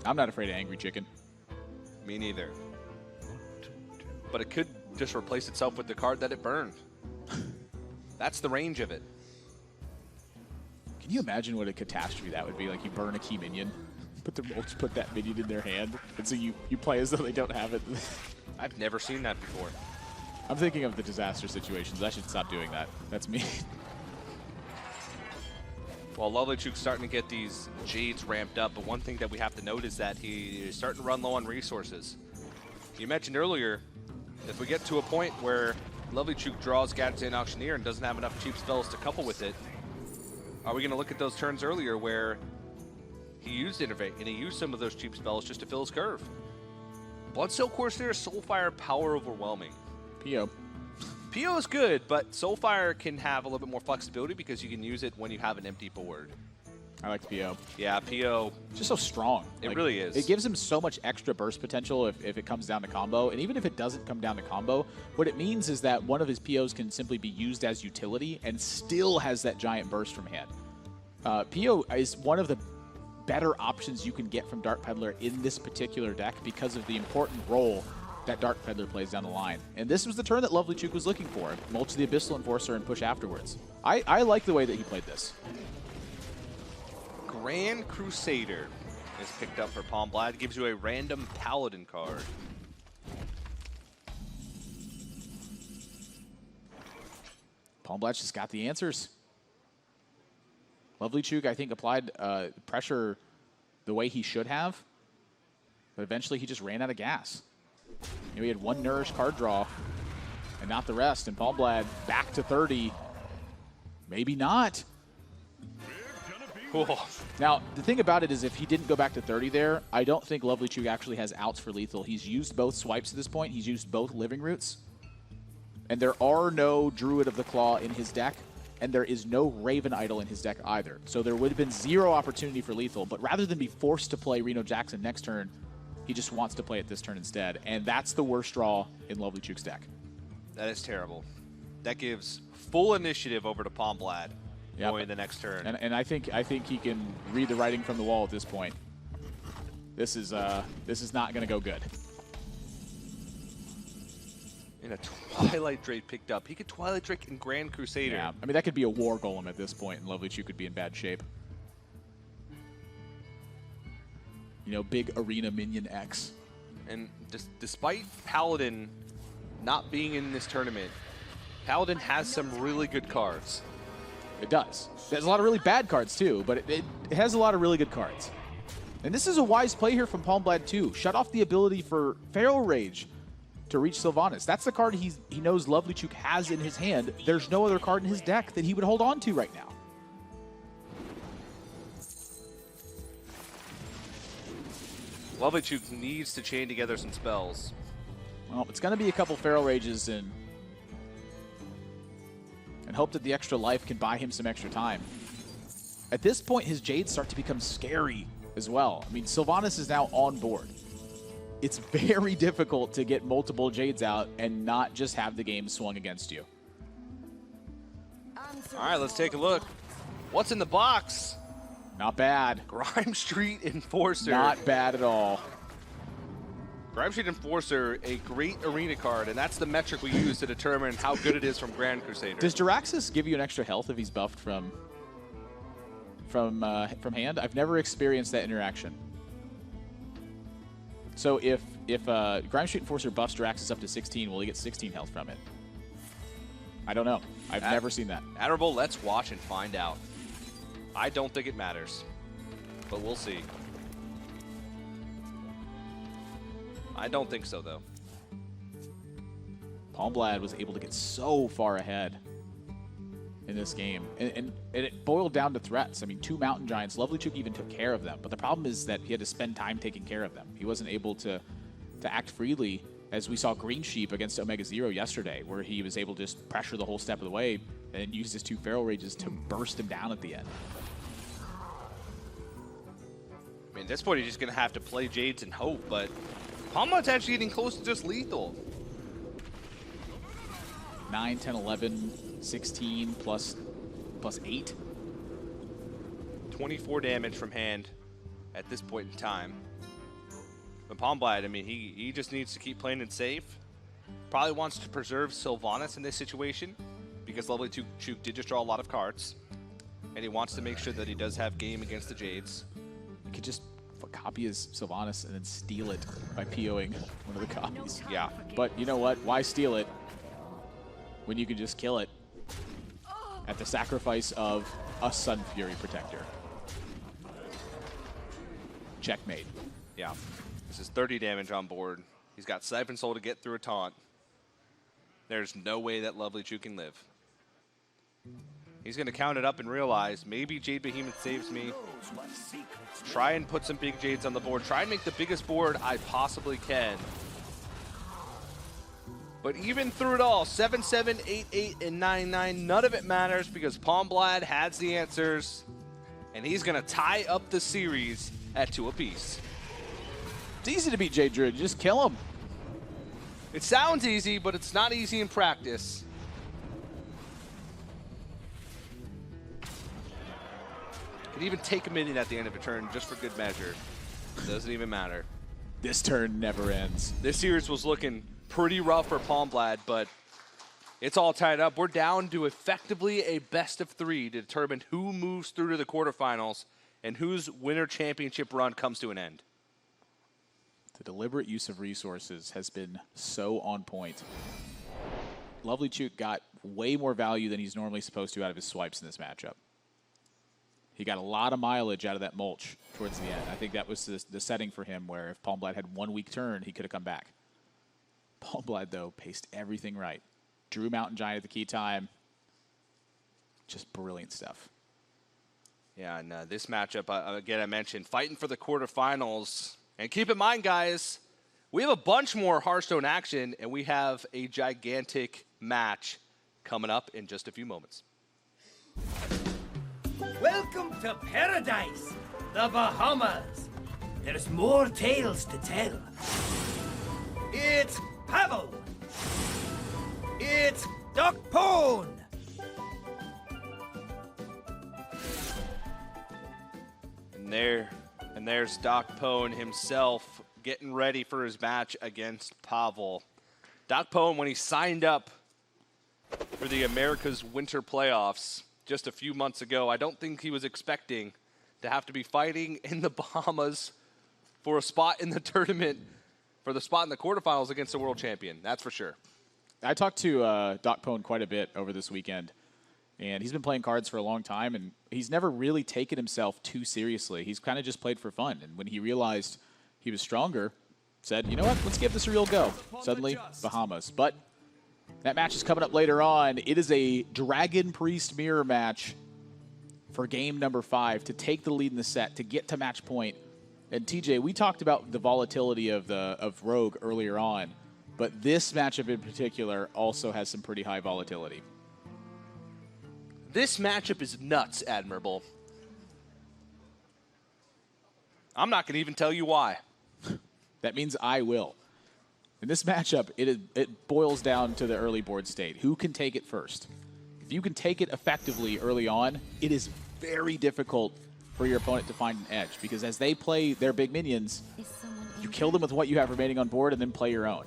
I'm not afraid of Angry Chicken. Me neither. But it could just replace itself with the card that it burned. That's the range of it. Can you imagine what a catastrophe that would be? Like, you burn a key minion, put that minion in their hand, and so you play as though they don't have it. I've never seen that before. I'm thinking of the disaster situations. I should stop doing that. That's me. Well, LovelyChook's starting to get these Jades ramped up, but one thing that we have to note is that he is starting to run low on resources. You mentioned earlier, if we get to a point where LovelyChook draws Gadgetzan Auctioneer and doesn't have enough cheap spells to couple with it, are we going to look at those turns earlier where he used Innervate and he used some of those cheap spells just to fill his curve? Bloodsteel Corsair, Soulfire, Power Overwhelming. PO. PO is good, but Soulfire can have a little bit more flexibility because you can use it when you have an empty board. I like PO. Yeah, PO. It's just so strong. It really is. It gives him so much extra burst potential if it comes down to combo. And even if it doesn't come down to combo, what it means is that one of his POs can simply be used as utility and still has that giant burst from hand. PO is one of the better options you can get from Dark Peddler in this particular deck because of the important role that Dark Peddler plays down the line. And this was the turn that LovelyChook was looking for. Mulch the Abyssal Enforcer and push afterwards. I like the way that he played this. Grand Crusader is picked up for Palmblad. Gives you a random Paladin card. Palmblad's just got the answers. LovelyChook, I think, applied pressure the way he should have, but eventually he just ran out of gas. You know, he had one Nourish card draw and not the rest, and Palmblad back to 30. Maybe not. Cool. Now, the thing about it is if he didn't go back to 30 there, I don't think LovelyChook actually has outs for lethal. He's used both swipes at this point. He's used both Living Roots. And there are no Druid of the Claw in his deck, and there is no Raven Idol in his deck either. So there would have been zero opportunity for lethal, but rather than be forced to play Reno Jackson next turn, he just wants to play it this turn instead. And that's the worst draw in LovelyChook's deck. That is terrible. That gives full initiative over to Palmblad going the next turn. And I think he can read the writing from the wall at this point. This is not going to go good. And a Twilight Drake picked up. He could Twilight Drake in Grand Crusader. Yeah, I mean, that could be a War Golem at this point, and LovelyChook could be in bad shape. You know, big arena minion X. And despite Paladin not being in this tournament, Paladin has some really good cards. It does. There's a lot of really bad cards too, but it has a lot of really good cards. And this is a wise play here from Palmblad too. Shut off the ability for Feral Rage to reach Sylvanas. That's the card he knows LovelyChook has in his hand. There's no other card in his deck that he would hold on to right now. LovelyChook needs to chain together some spells. Well, it's going to be a couple Feral Rages and hope that the extra life can buy him some extra time. At this point, his Jades start to become scary as well. I mean, Sylvanas is now on board. It's very difficult to get multiple Jades out and not just have the game swung against you. All right, let's take a look. What's in the box? Not bad. Grime Street Enforcer. Not bad at all. Grime Street Enforcer, a great arena card, and that's the metric we use to determine how good it is from Grand Crusader. Does Jiraxis give you an extra health if he's buffed from hand? I've never experienced that interaction. So if Grime Street Enforcer buffs Jiraxis up to 16, will he get 16 health from it? I don't know. I've never seen that. Admirable, let's watch and find out. I don't think it matters, but we'll see. I don't think so, though. Palmblad was able to get so far ahead in this game. And it boiled down to threats. I mean, 2 Mountain Giants. LovelyChook even took care of them. But the problem is that he had to spend time taking care of them. He wasn't able to act freely, as we saw Green Sheep against Omega Zero yesterday, where he was able to just pressure the whole step of the way and use his 2 Feral Rages to burst him down at the end. I mean, at this point, he's just going to have to play Jades and hope, but Palmblad's actually getting close to just lethal. 9, 10, 11, 16 plus 8. 24 damage from hand at this point in time. But Palmblad, I mean, he just needs to keep playing it safe. Probably wants to preserve Sylvanas in this situation because LovelyChook did just draw a lot of cards. And he wants to make sure that he does have game against the Jades. He could just copy his Sylvanas and then steal it by POing one of the copies. Yeah. But you know what? Why steal it when you can just kill it at the sacrifice of a Sun Fury Protector. Checkmate. Yeah. This is 30 damage on board. He's got Siphon Soul to get through a taunt. There's no way that LovelyChook can live. He's going to count it up and realize maybe Jade Behemoth saves me. Try and put some big Jades on the board. Try and make the biggest board I possibly can. But even through it all, 7-7, 8-8, and 9-9, none of it matters because Palmblad has the answers, and he's going to tie up the series at 2 apiece. It's easy to beat Jade Druid. Just kill him. It sounds easy, but it's not easy in practice. Could even take a minion at the end of a turn just for good measure. It doesn't even matter. This turn never ends. This series was looking pretty rough for Palmblad, but it's all tied up. We're down to effectively a best-of-3 to determine who moves through to the quarterfinals and whose winter championship run comes to an end. The deliberate use of resources has been so on point. LovelyChook got way more value than he's normally supposed to out of his swipes in this matchup. He got a lot of mileage out of that mulch towards the end. I think that was the setting for him where if Palmblad had one weak turn, he could have come back. Palmblad, though, paced everything right. Drew Mountain Giant at the key time. Just brilliant stuff. Yeah, and this matchup, again, I mentioned, fighting for the quarterfinals. And keep in mind, guys, we have a bunch more Hearthstone action, and we have a gigantic match coming up in just a few moments. Welcome to paradise, the Bahamas. There's more tales to tell. It's Pavel. It's Duck Pone. And there's Doc Pone himself getting ready for his match against Pavel. Doc Pone, when he signed up for the America's Winter Playoffs just a few months ago, I don't think he was expecting to have to be fighting in the Bahamas for a spot in the tournament, for the spot in the quarterfinals against the world champion. That's for sure. I talked to Doc Pone quite a bit over this weekend, and he's been playing cards for a long time, and he's never really taken himself too seriously. He's kind of just played for fun, and when he realized he was stronger, said, you know what, let's give this a real go. Suddenly, Bahamas. But that match is coming up later on. It is a Dragon Priest mirror match for game number 5 to take the lead in the set, to get to match point. And TJ, we talked about the volatility of Rogue earlier on, but this matchup in particular also has some pretty high volatility. This matchup is nuts, Admirable. I'm not going to even tell you why. That means I will. In this matchup, it boils down to the early board state. Who can take it first? If you can take it effectively early on, it is very difficult for your opponent to find an edge, because as they play their big minions, you kill them with what you have remaining on board and then play your own.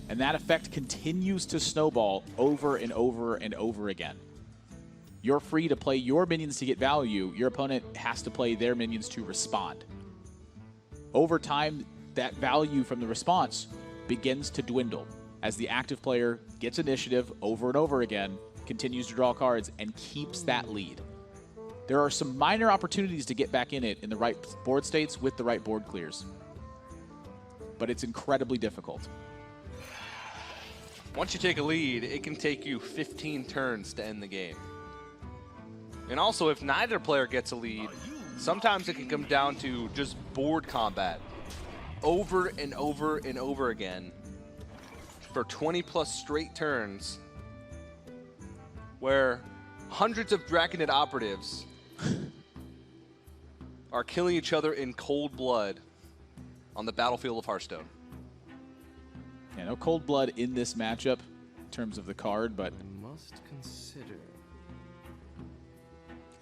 And that effect continues to snowball over and over and over again. You're free to play your minions to get value. Your opponent has to play their minions to respond. Over time, that value from the response begins to dwindle as the active player gets initiative over and over again, continues to draw cards, and keeps that lead. There are some minor opportunities to get back in it in the right board states with the right board clears. But it's incredibly difficult. Once you take a lead, it can take you 15 turns to end the game. And also, if neither player gets a lead, sometimes it can come down to just board combat over and over and over again for 20-plus straight turns where hundreds of Draconid operatives are killing each other in cold blood on the battlefield of Hearthstone. Yeah, no cold blood in this matchup in terms of the card, but Must consider.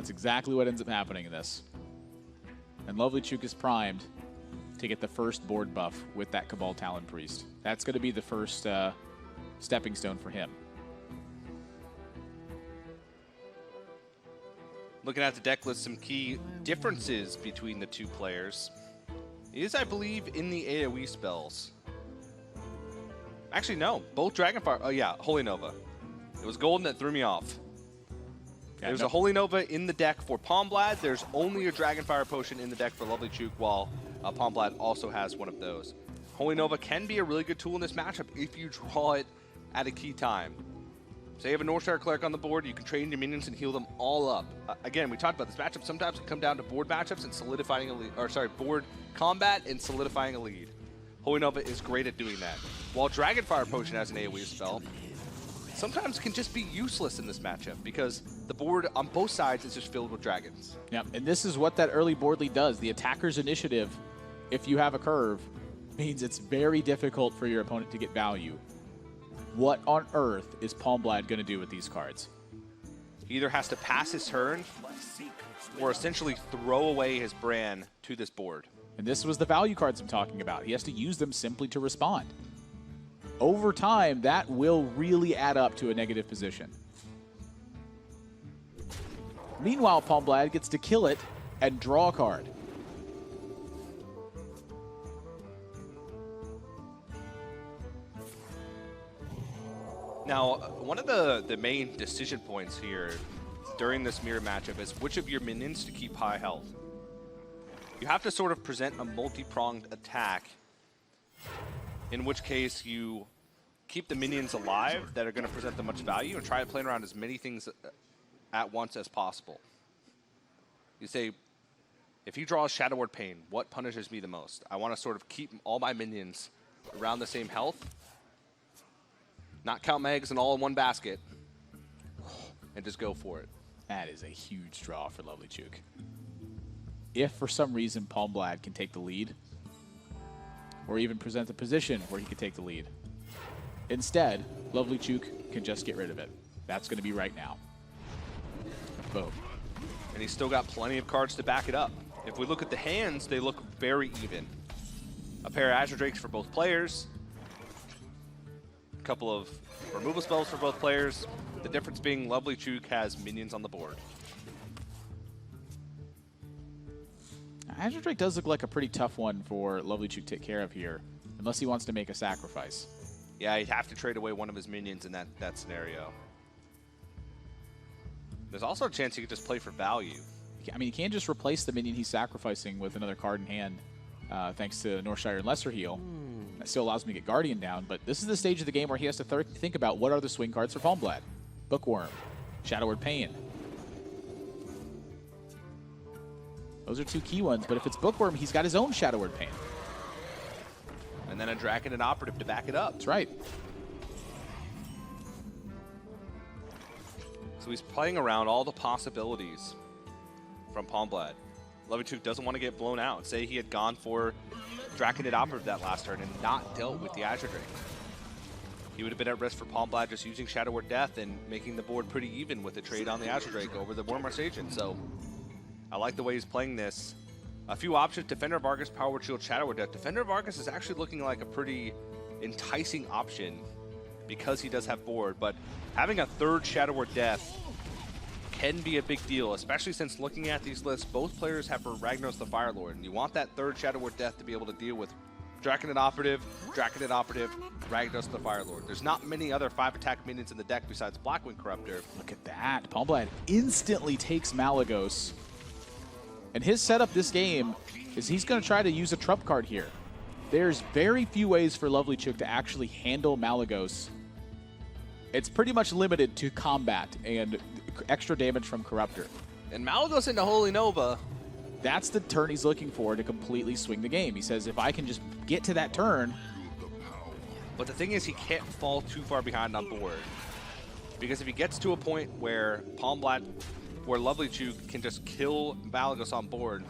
that's exactly what ends up happening in this. And LovelyChook is primed to get the first board buff with that Cabal Talon Priest. That's going to be the first stepping stone for him. Looking at the deck list, some key differences between the two players is, I believe, in the AoE spells. Actually, no. Both Dragonfire. Oh, yeah. Holy Nova. It was golden that threw me off. Yeah, There's a Holy Nova in the deck for Palmblad. There's only a Dragonfire Potion in the deck for LovelyChook, while Palmblad also has one of those. Holy Nova can be a really good tool in this matchup if you draw it at a key time. Say you have a Northstar Cleric on the board, you can trade in your minions and heal them all up. Again, we talked about this matchup. Sometimes it come down to board matchups and solidifying a lead, or sorry, board combat and solidifying a lead. Holy Nova is great at doing that. While Dragonfire Potion has an AoE spell, sometimes can just be useless in this matchup because the board on both sides is just filled with dragons. Yeah, and this is what that early board lead does. The attacker's initiative, if you have a curve, means it's very difficult for your opponent to get value. What on earth is Palmblad going to do with these cards? He either has to pass his turn or essentially throw away his Bran to this board. And this was the value cards I'm talking about. He has to use them simply to respond. Over time, that will really add up to a negative position. Meanwhile, Palmblad gets to kill it and draw a card. Now, one of the main decision points here during this mirror matchup is which of your minions to keep high health. You have to sort of present a multi-pronged attack, in which case you keep the minions alive that are going to present the much value and try to play around as many things at once as possible. You say, if he draws Shadow Word Pain, what punishes me the most? I want to sort of keep all my minions around the same health, not count my eggs and all in one basket, and just go for it. That is a huge draw for LovelyChook. If for some reason Palmblad can take the lead, or even present a position where he could take the lead, instead, LovelyChook can just get rid of it. That's going to be right now. Boom. And he's still got plenty of cards to back it up. If we look at the hands, they look very even. A pair of Azure Drakes for both players. A couple of removal spells for both players. The difference being LovelyChook has minions on the board. Azure Drake does look like a pretty tough one for LovelyChook to take care of here, unless he wants to make a sacrifice. Yeah, he'd have to trade away one of his minions in that scenario. There's also a chance he could just play for value. I mean, he can just replace the minion he's sacrificing with another card in hand, thanks to Northshire and Lesser Heal. That still allows him to get Guardian down, but this is the stage of the game where he has to think about what are the swing cards for Palmblad. Bookworm, Shadow Word Pain. Those are two key ones, but if it's Bookworm, he's got his own Shadow Word Pain. And then a Dragon and Operative to back it up. That's right. So he's playing around all the possibilities from Palmblad. LovelyChook doesn't want to get blown out. Say he had gone for Draconid Operative that last turn and not dealt with the Azure Drake. He would have been at risk for Palmblad just using Shadow Word Death and making the board pretty even with a trade on the Azure Drake over the Wormrush Agent. So I like the way he's playing this. A few options: Defender of Argus, Power Word Shield, Shadow Word Death. Defender of Argus is actually looking like a pretty enticing option because he does have board, but having a third Shadow Word Death can be a big deal, especially since looking at these lists, both players have for Ragnaros the Firelord, and you want that third Shadow Word Death to be able to deal with Draconid Operative, Ragnaros the Firelord. There's not many other 5-attack minions in the deck besides Blackwing Corruptor. Look at that. Palmblad instantly takes Malygos. And his setup this game is he's going to try to use a trump card here. There's very few ways for LovelyChook to actually handle Malygos. It's pretty much limited to combat and extra damage from Corruptor. And Malygos into Holy Nova. That's the turn he's looking for to completely swing the game. He says, if I can just get to that turn. But the thing is, he can't fall too far behind on board. Because if he gets to a point where LovelyChook can just kill Malygos on board,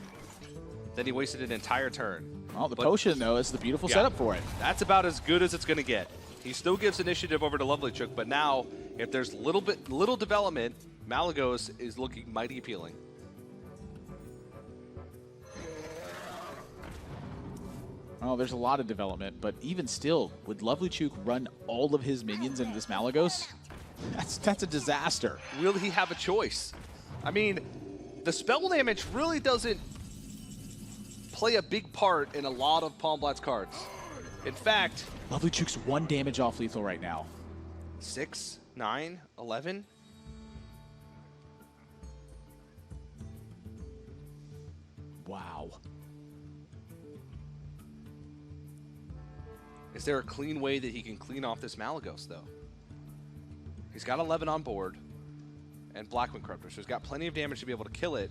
then he wasted an entire turn. Well, the potion, though, is the beautiful setup for it. That's about as good as it's going to get. He still gives initiative over to LovelyChook, but now, if there's little development, Malygos is looking mighty appealing. Oh, there's a lot of development, but even still, would LovelyChook run all of his minions into this Malygos? That's a disaster. Will he have a choice? I mean, the spell damage really doesn't play a big part in a lot of Palmblad's cards. In fact, LovelyChook's 1 damage off lethal right now. 6? 9, 11. Wow. Is there a clean way that he can clean off this Malagos, though? He's got 11 on board and Blackman Corruptor, so he's got plenty of damage to be able to kill it.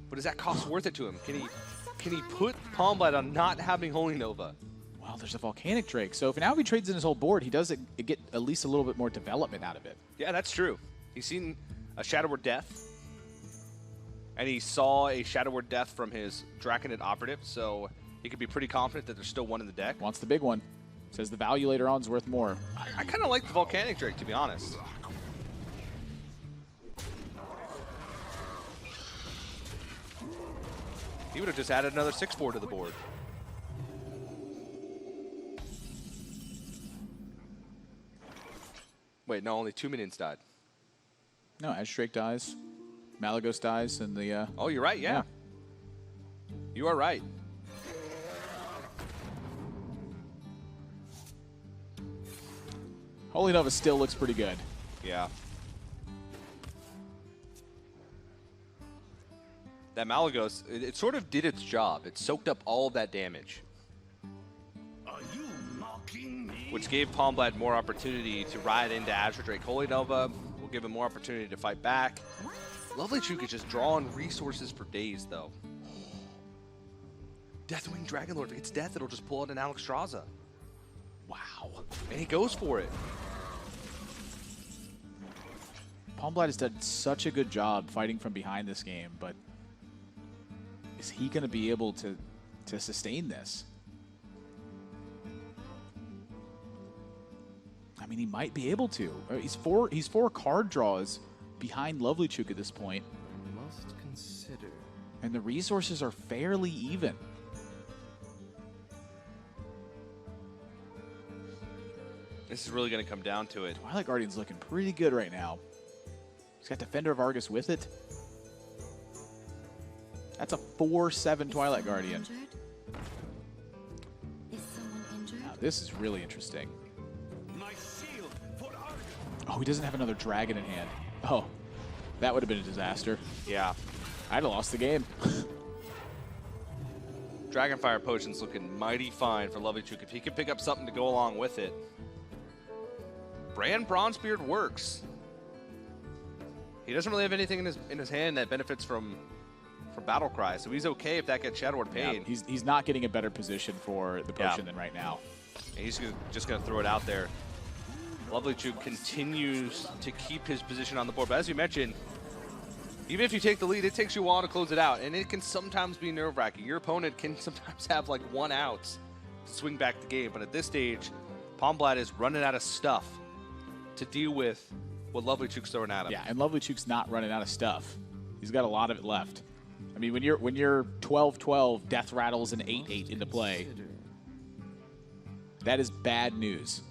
But is that cost worth it to him? Can he put Palmblad on not having Holy Nova? Well, there's a Volcanic Drake, so if now he trades in his whole board, he does get at least a little bit more development out of it. Yeah, that's true. He's seen a Shadow Word Death, and he saw a Shadow Word Death from his Draconid Operative, so he could be pretty confident that there's still one in the deck. Wants the big one. Says the value later on is worth more. I kind of like the Volcanic Drake, to be honest. He would have just added another 6/4 to the board. Wait, no, only 2 minions died. No, Ash Drake dies, Malagos dies, and the... Oh, you're right, yeah. You are right. Holy Nova still looks pretty good. Yeah. That Malagos, it sort of did its job. It soaked up all of that damage. Are you mocking me? Which gave Palmblad more opportunity to ride into Azure Drake. Holy Nova will give him more opportunity to fight back. LovelyChook is just drawing resources for days, though. Deathwing Dragonlord, if it gets death, it'll just pull out an Alexstrasza. Wow. And he goes for it. Palmblad has done such a good job fighting from behind this game, but is he going to be able to sustain this? I mean, he might be able to. He's four card draws behind LovelyChook at this point. Must consider. And the resources are fairly even. This is really going to come down to it. Twilight Guardian's looking pretty good right now. He's got Defender of Argus with it. That's a 4/7 Twilight Guardian. Is someone injured? Now, this is really interesting. My shield for Argus. Oh, he doesn't have another dragon in hand. Oh, that would have been a disaster. Yeah. I'd have lost the game. Dragonfire Potion's looking mighty fine for LovelyChook. If he can pick up something to go along with it. Brand Bronzebeard works. He doesn't really have anything in his hand that benefits from Battlecry, so he's okay if that gets Shadow Word Pain. Yeah, he's not getting a better position for the potion than right now. And he's just going to throw it out there. LovelyChook continues to keep his position on the board, but as you mentioned, even if you take the lead, it takes you a while to close it out, and it can sometimes be nerve-wracking. Your opponent can sometimes have like 1 out to swing back the game, but at this stage, Palmblad is running out of stuff to deal with what LovelyChook's throwing at him. Yeah, and LovelyChook's not running out of stuff. He's got a lot of it left. I mean, when you're 12-12, Death Rattles an 8/8 into play, that is bad news.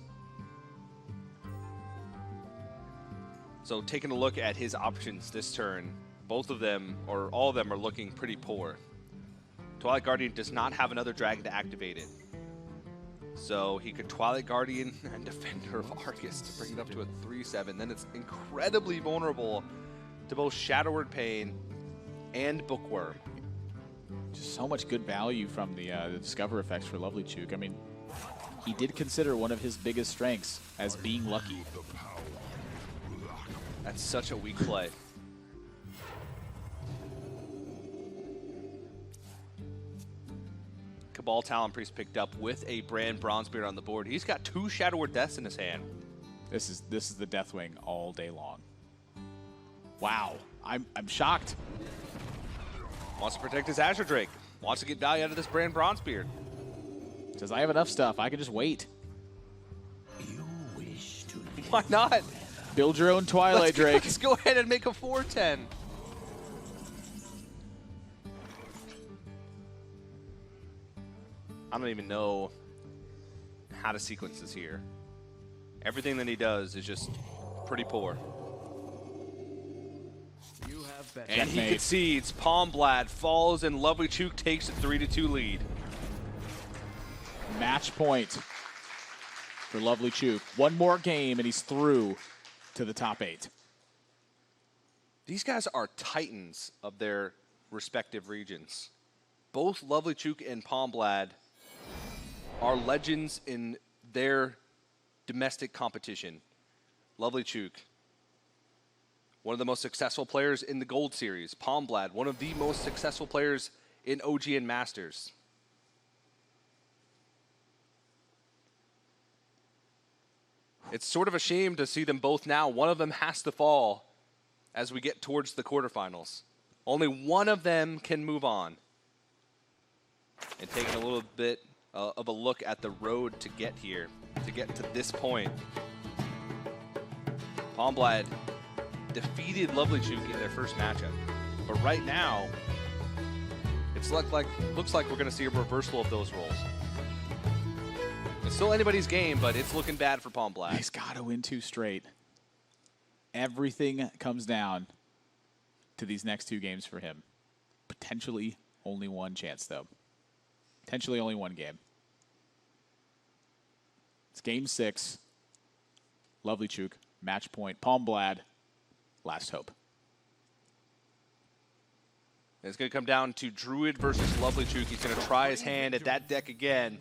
So taking a look at his options this turn, both of them, or all of them, are looking pretty poor. Twilight Guardian does not have another dragon to activate it. So he could Twilight Guardian and Defender of Argus to bring it up to a 3/7. Then it's incredibly vulnerable to both Shadow Word Pain and Bookworm. Just so much good value from the Discover effects for LovelyChook. I mean, he did consider one of his biggest strengths as being lucky. That's such a weak play. Cabal Talon Priest picked up with a Brand Bronzebeard on the board. He's got 2 Shadow Word Deaths in his hand. This is the Deathwing all day long. Wow, I'm shocked. Wants to protect his Azure Drake. Wants to get value out of this Brand Bronzebeard. Says I have enough stuff. I can just wait. You wish to Why not? Build your own Twilight Drake. Let's go ahead and make a 4/10. I don't even know how to sequence this here. Everything that he does is just pretty poor. You have better. And he concedes. Palmblad falls, and LovelyChook takes a 3-2 lead. Match point. for LovelyChook. One more game, and he's through to the top 8. These guys are titans of their respective regions. Both LovelyChook and Palmblad are legends in their domestic competition. LovelyChook, one of the most successful players in the Gold Series. Palmblad, one of the most successful players in OG and Masters. It's sort of a shame to see them both now. One of them has to fall as we get towards the quarterfinals. Only one of them can move on. And taking a little bit of a look at the road to get here, to get to this point. Palmblad defeated LovelyChook in their first matchup. But right now, looks like we're going to see a reversal of those roles. It's still anybody's game, but it's looking bad for Palmblad. He's got to win 2 straight. Everything comes down to these next 2 games for him. Potentially only one chance, though. Potentially only one game. It's game 6. LovelyChook, match point. Palmblad, last hope. It's going to come down to Druid versus LovelyChook. He's going to try his hand at that deck again.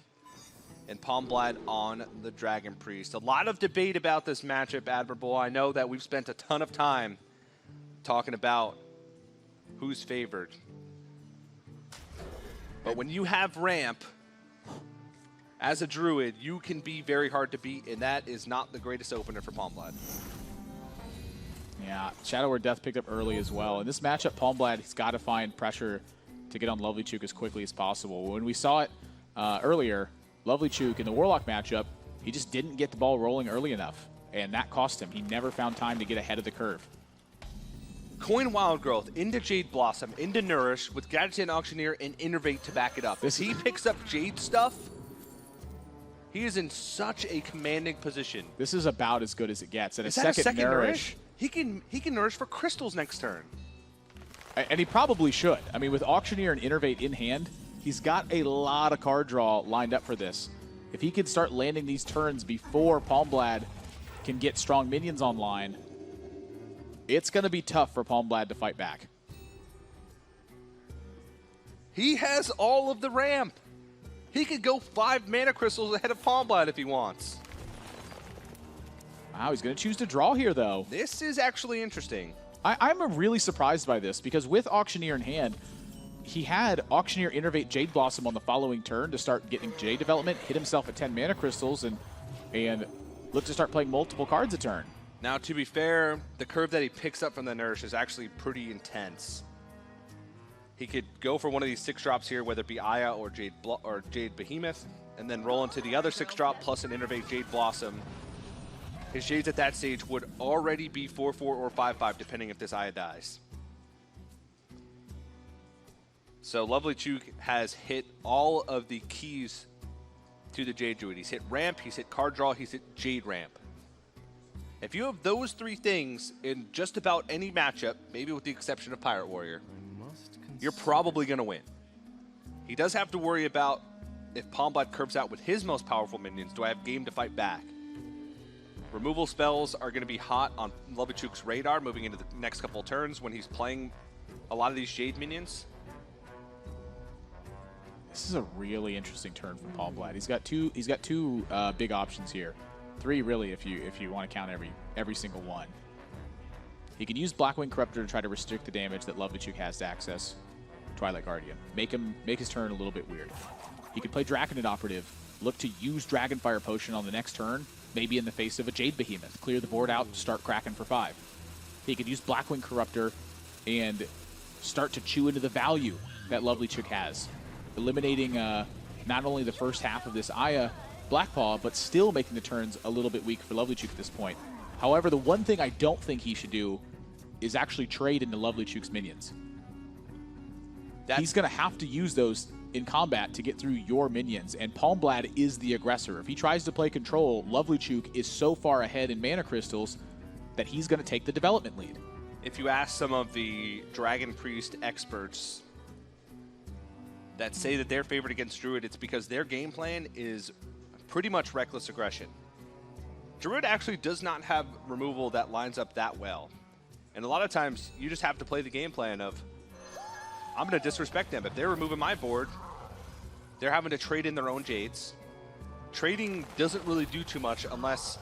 And Palmblad on the Dragon Priest. A lot of debate about this matchup, Admirable. I know that we've spent a ton of time talking about who's favored. But when you have ramp, as a Druid, you can be very hard to beat, and that is not the greatest opener for Palmblad. Yeah, Shadow Word Death picked up early as well. In this matchup, Palmblad has got to find pressure to get on LovelyChook as quickly as possible. When we saw it earlier, LovelyChook in the Warlock matchup, he just didn't get the ball rolling early enough, and that cost him. He never found time to get ahead of the curve. Coin Wild Growth into Jade Blossom, into Nourish, with Gadgetzan Auctioneer and Innervate to back it up. If he picks up Jade stuff, he is in such a commanding position. This is about as good as it gets. And Is a that second Nourish. He can Nourish for crystals next turn. And he probably should. I mean, with Auctioneer and Innervate in hand, he's got a lot of card draw lined up for this. If he can start landing these turns before Palmblad can get strong minions online, it's going to be tough for Palmblad to fight back. He has all of the ramp. He could go 5 mana crystals ahead of Palmblad if he wants. Wow, he's going to choose to draw here, though. This is actually interesting. I'm really surprised by this, because with Auctioneer in hand, he had Auctioneer Innervate Jade Blossom on the following turn to start getting Jade development, hit himself at 10 mana crystals, and look to start playing multiple cards a turn. Now, to be fair, the curve that he picks up from the Nourish is actually pretty intense. He could go for one of these 6-drops here, whether it be Aya or Jade Behemoth, and then roll into the other 6-drop plus an Innervate Jade Blossom. His Jades at that stage would already be 4/4 or 5/5, depending if this Aya dies. So LovelyChook has hit all of the keys to the Jade Druid. He's hit ramp, he's hit card draw, he's hit Jade ramp. If you have those 3 things in just about any matchup, maybe with the exception of Pirate Warrior, you're probably going to win. He does have to worry about if Palmblad curves out with his most powerful minions, do I have game to fight back? Removal spells are going to be hot on LovelyChook's radar moving into the next couple of turns when he's playing a lot of these Jade minions. This is a really interesting turn from Palmblad. He's got two big options here. 3 really if you want to count every single one. He can use Blackwing Corruptor to try to restrict the damage that LovelyChook has to access Twilight Guardian. Make his turn a little bit weird. He could play Draconid Operative, look to use Dragonfire Potion on the next turn, maybe in the face of a Jade Behemoth. Clear the board out, start cracking for 5. He could use Blackwing Corruptor and start to chew into the value that LovelyChook has, eliminating not only the first half of this Aya Blackpaw, but still making the turns a little bit weak for LovelyChook at this point. However, the one thing I don't think he should do is actually trade into LovelyChook's minions. He's going to have to use those in combat to get through your minions, and Palmblad is the aggressor. If he tries to play control, LovelyChook is so far ahead in mana crystals that he's going to take the development lead. If you ask some of the Dragon Priest experts that say that they're favored against Druid, it's because their game plan is pretty much reckless aggression. Druid actually does not have removal that lines up that well. And a lot of times, you just have to play the game plan of, I'm going to disrespect them. If they're removing my board, they're having to trade in their own Jades. Trading doesn't really do too much unless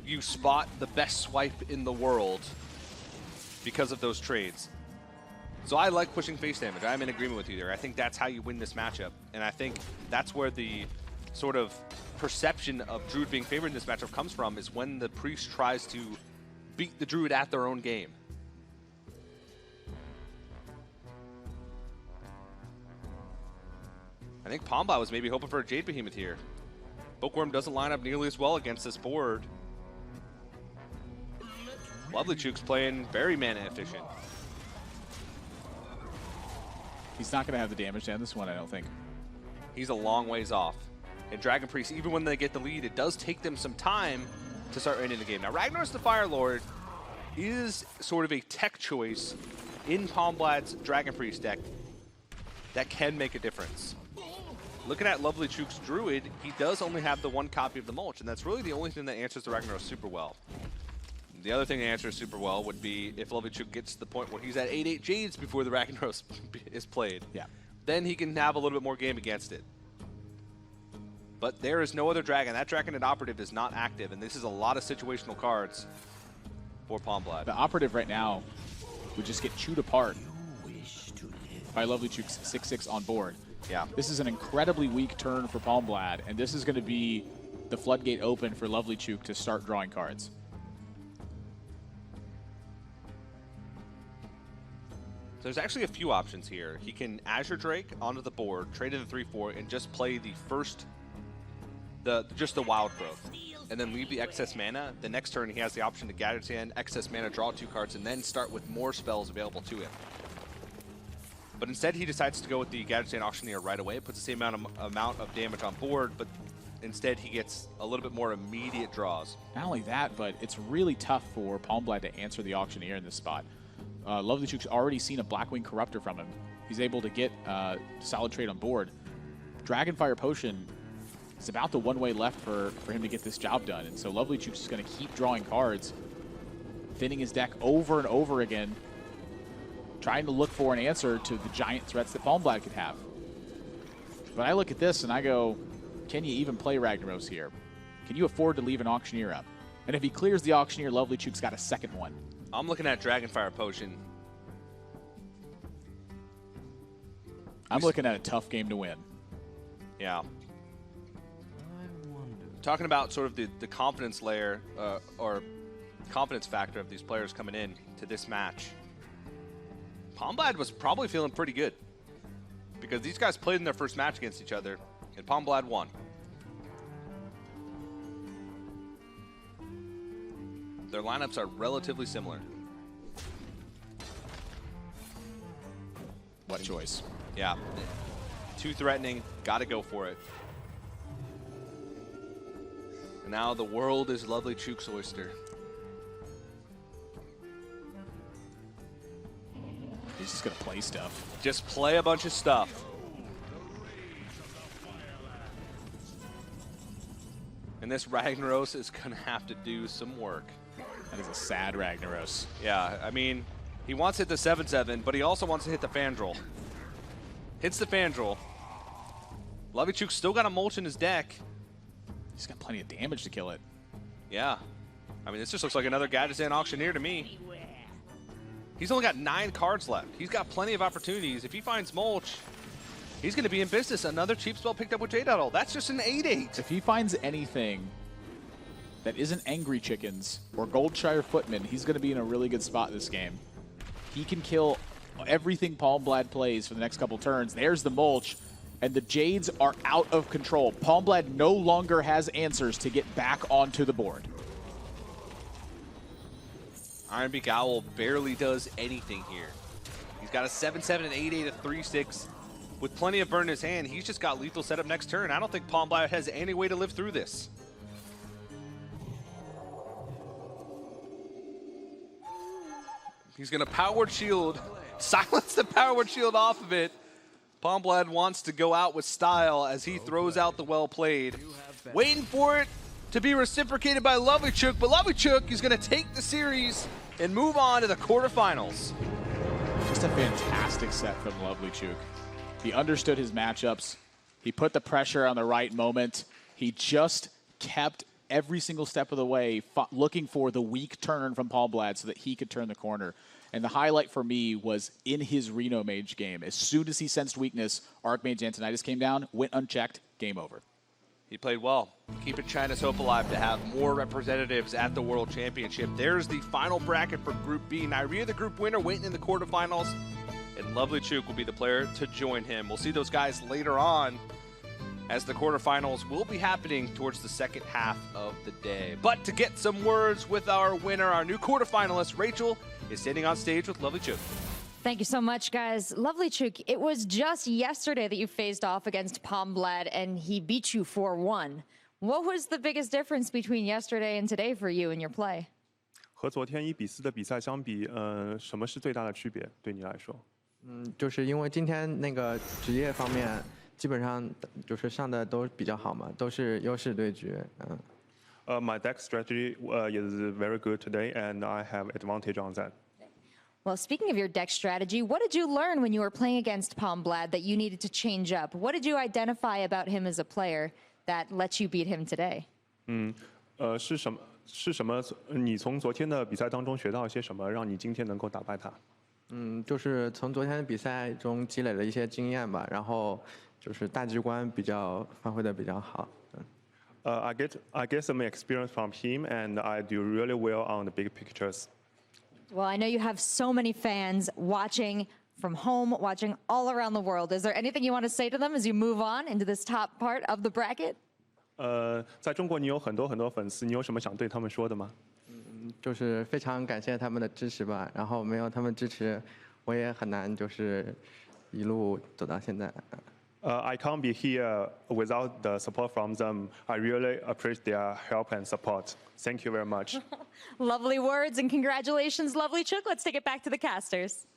you spot the best swipe in the world because of those trades. So I like pushing face damage. I'm in agreement with you there. I think that's how you win this matchup. And I think that's where the sort of perception of Druid being favored in this matchup comes from, is when the Priest tries to beat the Druid at their own game. I think Palmblad was maybe hoping for a Jade Behemoth here. Bookworm doesn't line up nearly as well against this board. LovelyChook's playing very mana efficient. He's not going to have the damage to end this one, I don't think. He's a long ways off. And Dragon Priest, even when they get the lead, it does take them some time to start ending the game. Now, Ragnaros the Fire Lord is sort of a tech choice in Palmblad's Dragon Priest deck that can make a difference. Looking at LovelyChook's Druid, he does only have the one copy of the Mulch, and that's really the only thing that answers the Ragnaros super well. The other thing that answers super well would be if LovelyChook gets to the point where he's at 8/8 Jades before the Ragnaros is played. Yeah. Then he can have a little bit more game against it. But there is no other dragon. That dragon and operative is not active, and this is a lot of situational cards for Palmblad. The operative right now would just get chewed apart by LovelyChook's 6/6 on board. Yeah. This is an incredibly weak turn for Palmblad, and this is going to be the floodgate open for LovelyChook to start drawing cards. So there's actually a few options here. He can Azure Drake onto the board, trade in the 3/4, and just play the first, just the Wild Growth, and then leave the excess mana. The next turn, he has the option to gather sand, excess mana, draw 2 cards, and then start with more spells available to him. But instead, he decides to go with the Gather Sand Auctioneer right away. It puts the same amount of damage on board, but instead he gets a little bit more immediate draws. Not only that, but it's really tough for Palmblad to answer the Auctioneer in this spot. LovelyChook's already seen a Blackwing Corruptor from him. He's able to get solid trade on board. Dragonfire Potion is about the one way left for him to get this job done. And so LovelyChook's just going to keep drawing cards, thinning his deck over and over again, trying to look for an answer to the giant threats that Palmblad could have. But I look at this and I go, can you even play Ragnaros here? Can you afford to leave an Auctioneer up? And if he clears the Auctioneer, LovelyChook's got a second one. I'm looking at Dragonfire Potion. I'm looking at a tough game to win. Yeah. Talking about sort of the confidence layer or confidence factor of these players coming in to this match. Palmblad was probably feeling pretty good because these guys played in their first match against each other, and Palmblad won. Their lineups are relatively similar. What choice? Yeah. Too threatening. Got to go for it. And now the world is LovelyChook's oyster. He's just going to play stuff. Just play a bunch of stuff. And this Ragnaros is going to have to do some work. That is a sad Ragnaros. Yeah, I mean, he wants to hit the 7/7, but he also wants to hit the Fandral. Hits the Fandral. LovelyChook's still got a Mulch in his deck. He's got plenty of damage to kill it. Yeah. I mean, this just looks like another Gadgetzan Auctioneer to me. He's only got 9 cards left. He's got plenty of opportunities. If he finds Mulch, he's going to be in business. Another cheap spell picked up with J-Dottle. That's just an 8/8. If he finds anything that isn't Angry Chickens or Goldshire Footman, he's going to be in a really good spot this game. He can kill everything Palmblad plays for the next couple turns. There's the Mulch, and the Jades are out of control. Palmblad no longer has answers to get back onto the board. Ironbeak Owl barely does anything here. He's got a 7/7, an 8/8, a 3/6. With plenty of burn in his hand, he's just got lethal setup next turn. I don't think Palmblad has any way to live through this. He's going to Powered Shield, silence the Powered Shield off of it. Palmblad wants to go out with style as he throws out the well played. Waiting for it, to be reciprocated by LovelyChook, but LovelyChook is going to take the series and move on to the quarterfinals. Just a fantastic set from LovelyChook. He understood his matchups. He put the pressure on the right moment. He just kept every single step of the way looking for the weak turn from Palmblad so that he could turn the corner. And the highlight for me was in his Reno Mage game. As soon as he sensed weakness, Archmage Antonidas came down, went unchecked, game over. He played well, keeping China's hope alive to have more representatives at the World Championship. There's the final bracket for Group B. Nyria, the group winner, waiting in the quarterfinals, and LovelyChook will be the player to join him. We'll see those guys later on as the quarterfinals will be happening towards the second half of the day. But to get some words with our winner, our new quarterfinalist, Rachel, is standing on stage with LovelyChook. Thank you so much, guys. LovelyChook, it was just yesterday that you faced off against Palmblad, and he beat you 4-1. What was the biggest difference between yesterday and today for you in your play? 和昨天1比4的比赛相比，什么是最大的区别？对你来说？就是因为今天那个职业方面，基本上就是上的都比较好嘛，都是优势对决。My deck strategy is very good today, and I have advantage on that. Well, speaking of your deck strategy, what did you learn when you were playing against Palmblad that you needed to change up? What did you identify about him as a player that lets you beat him today? 是什么？你从昨天的比赛当中学到一些什么，让你今天能够打败他？就是从昨天的比赛中积累了一些经验吧，然后就是大局观发挥的比较好。I get some experience from him, and I do really well on the big pictures. Well, I know you have so many fans watching from home, watching all around the world. Is there anything you want to say to them as you move on into this top part of the bracket? 在中国你有很多粉丝，你有什么想对他们说的吗？就是非常感谢他们的支持吧，然后没有他们支持，我也很难就是一路走到现在。I can't be here without the support from them. I really appreciate their help and support. Thank you very much. Lovely words and congratulations, LovelyChook. Let's take it back to the casters.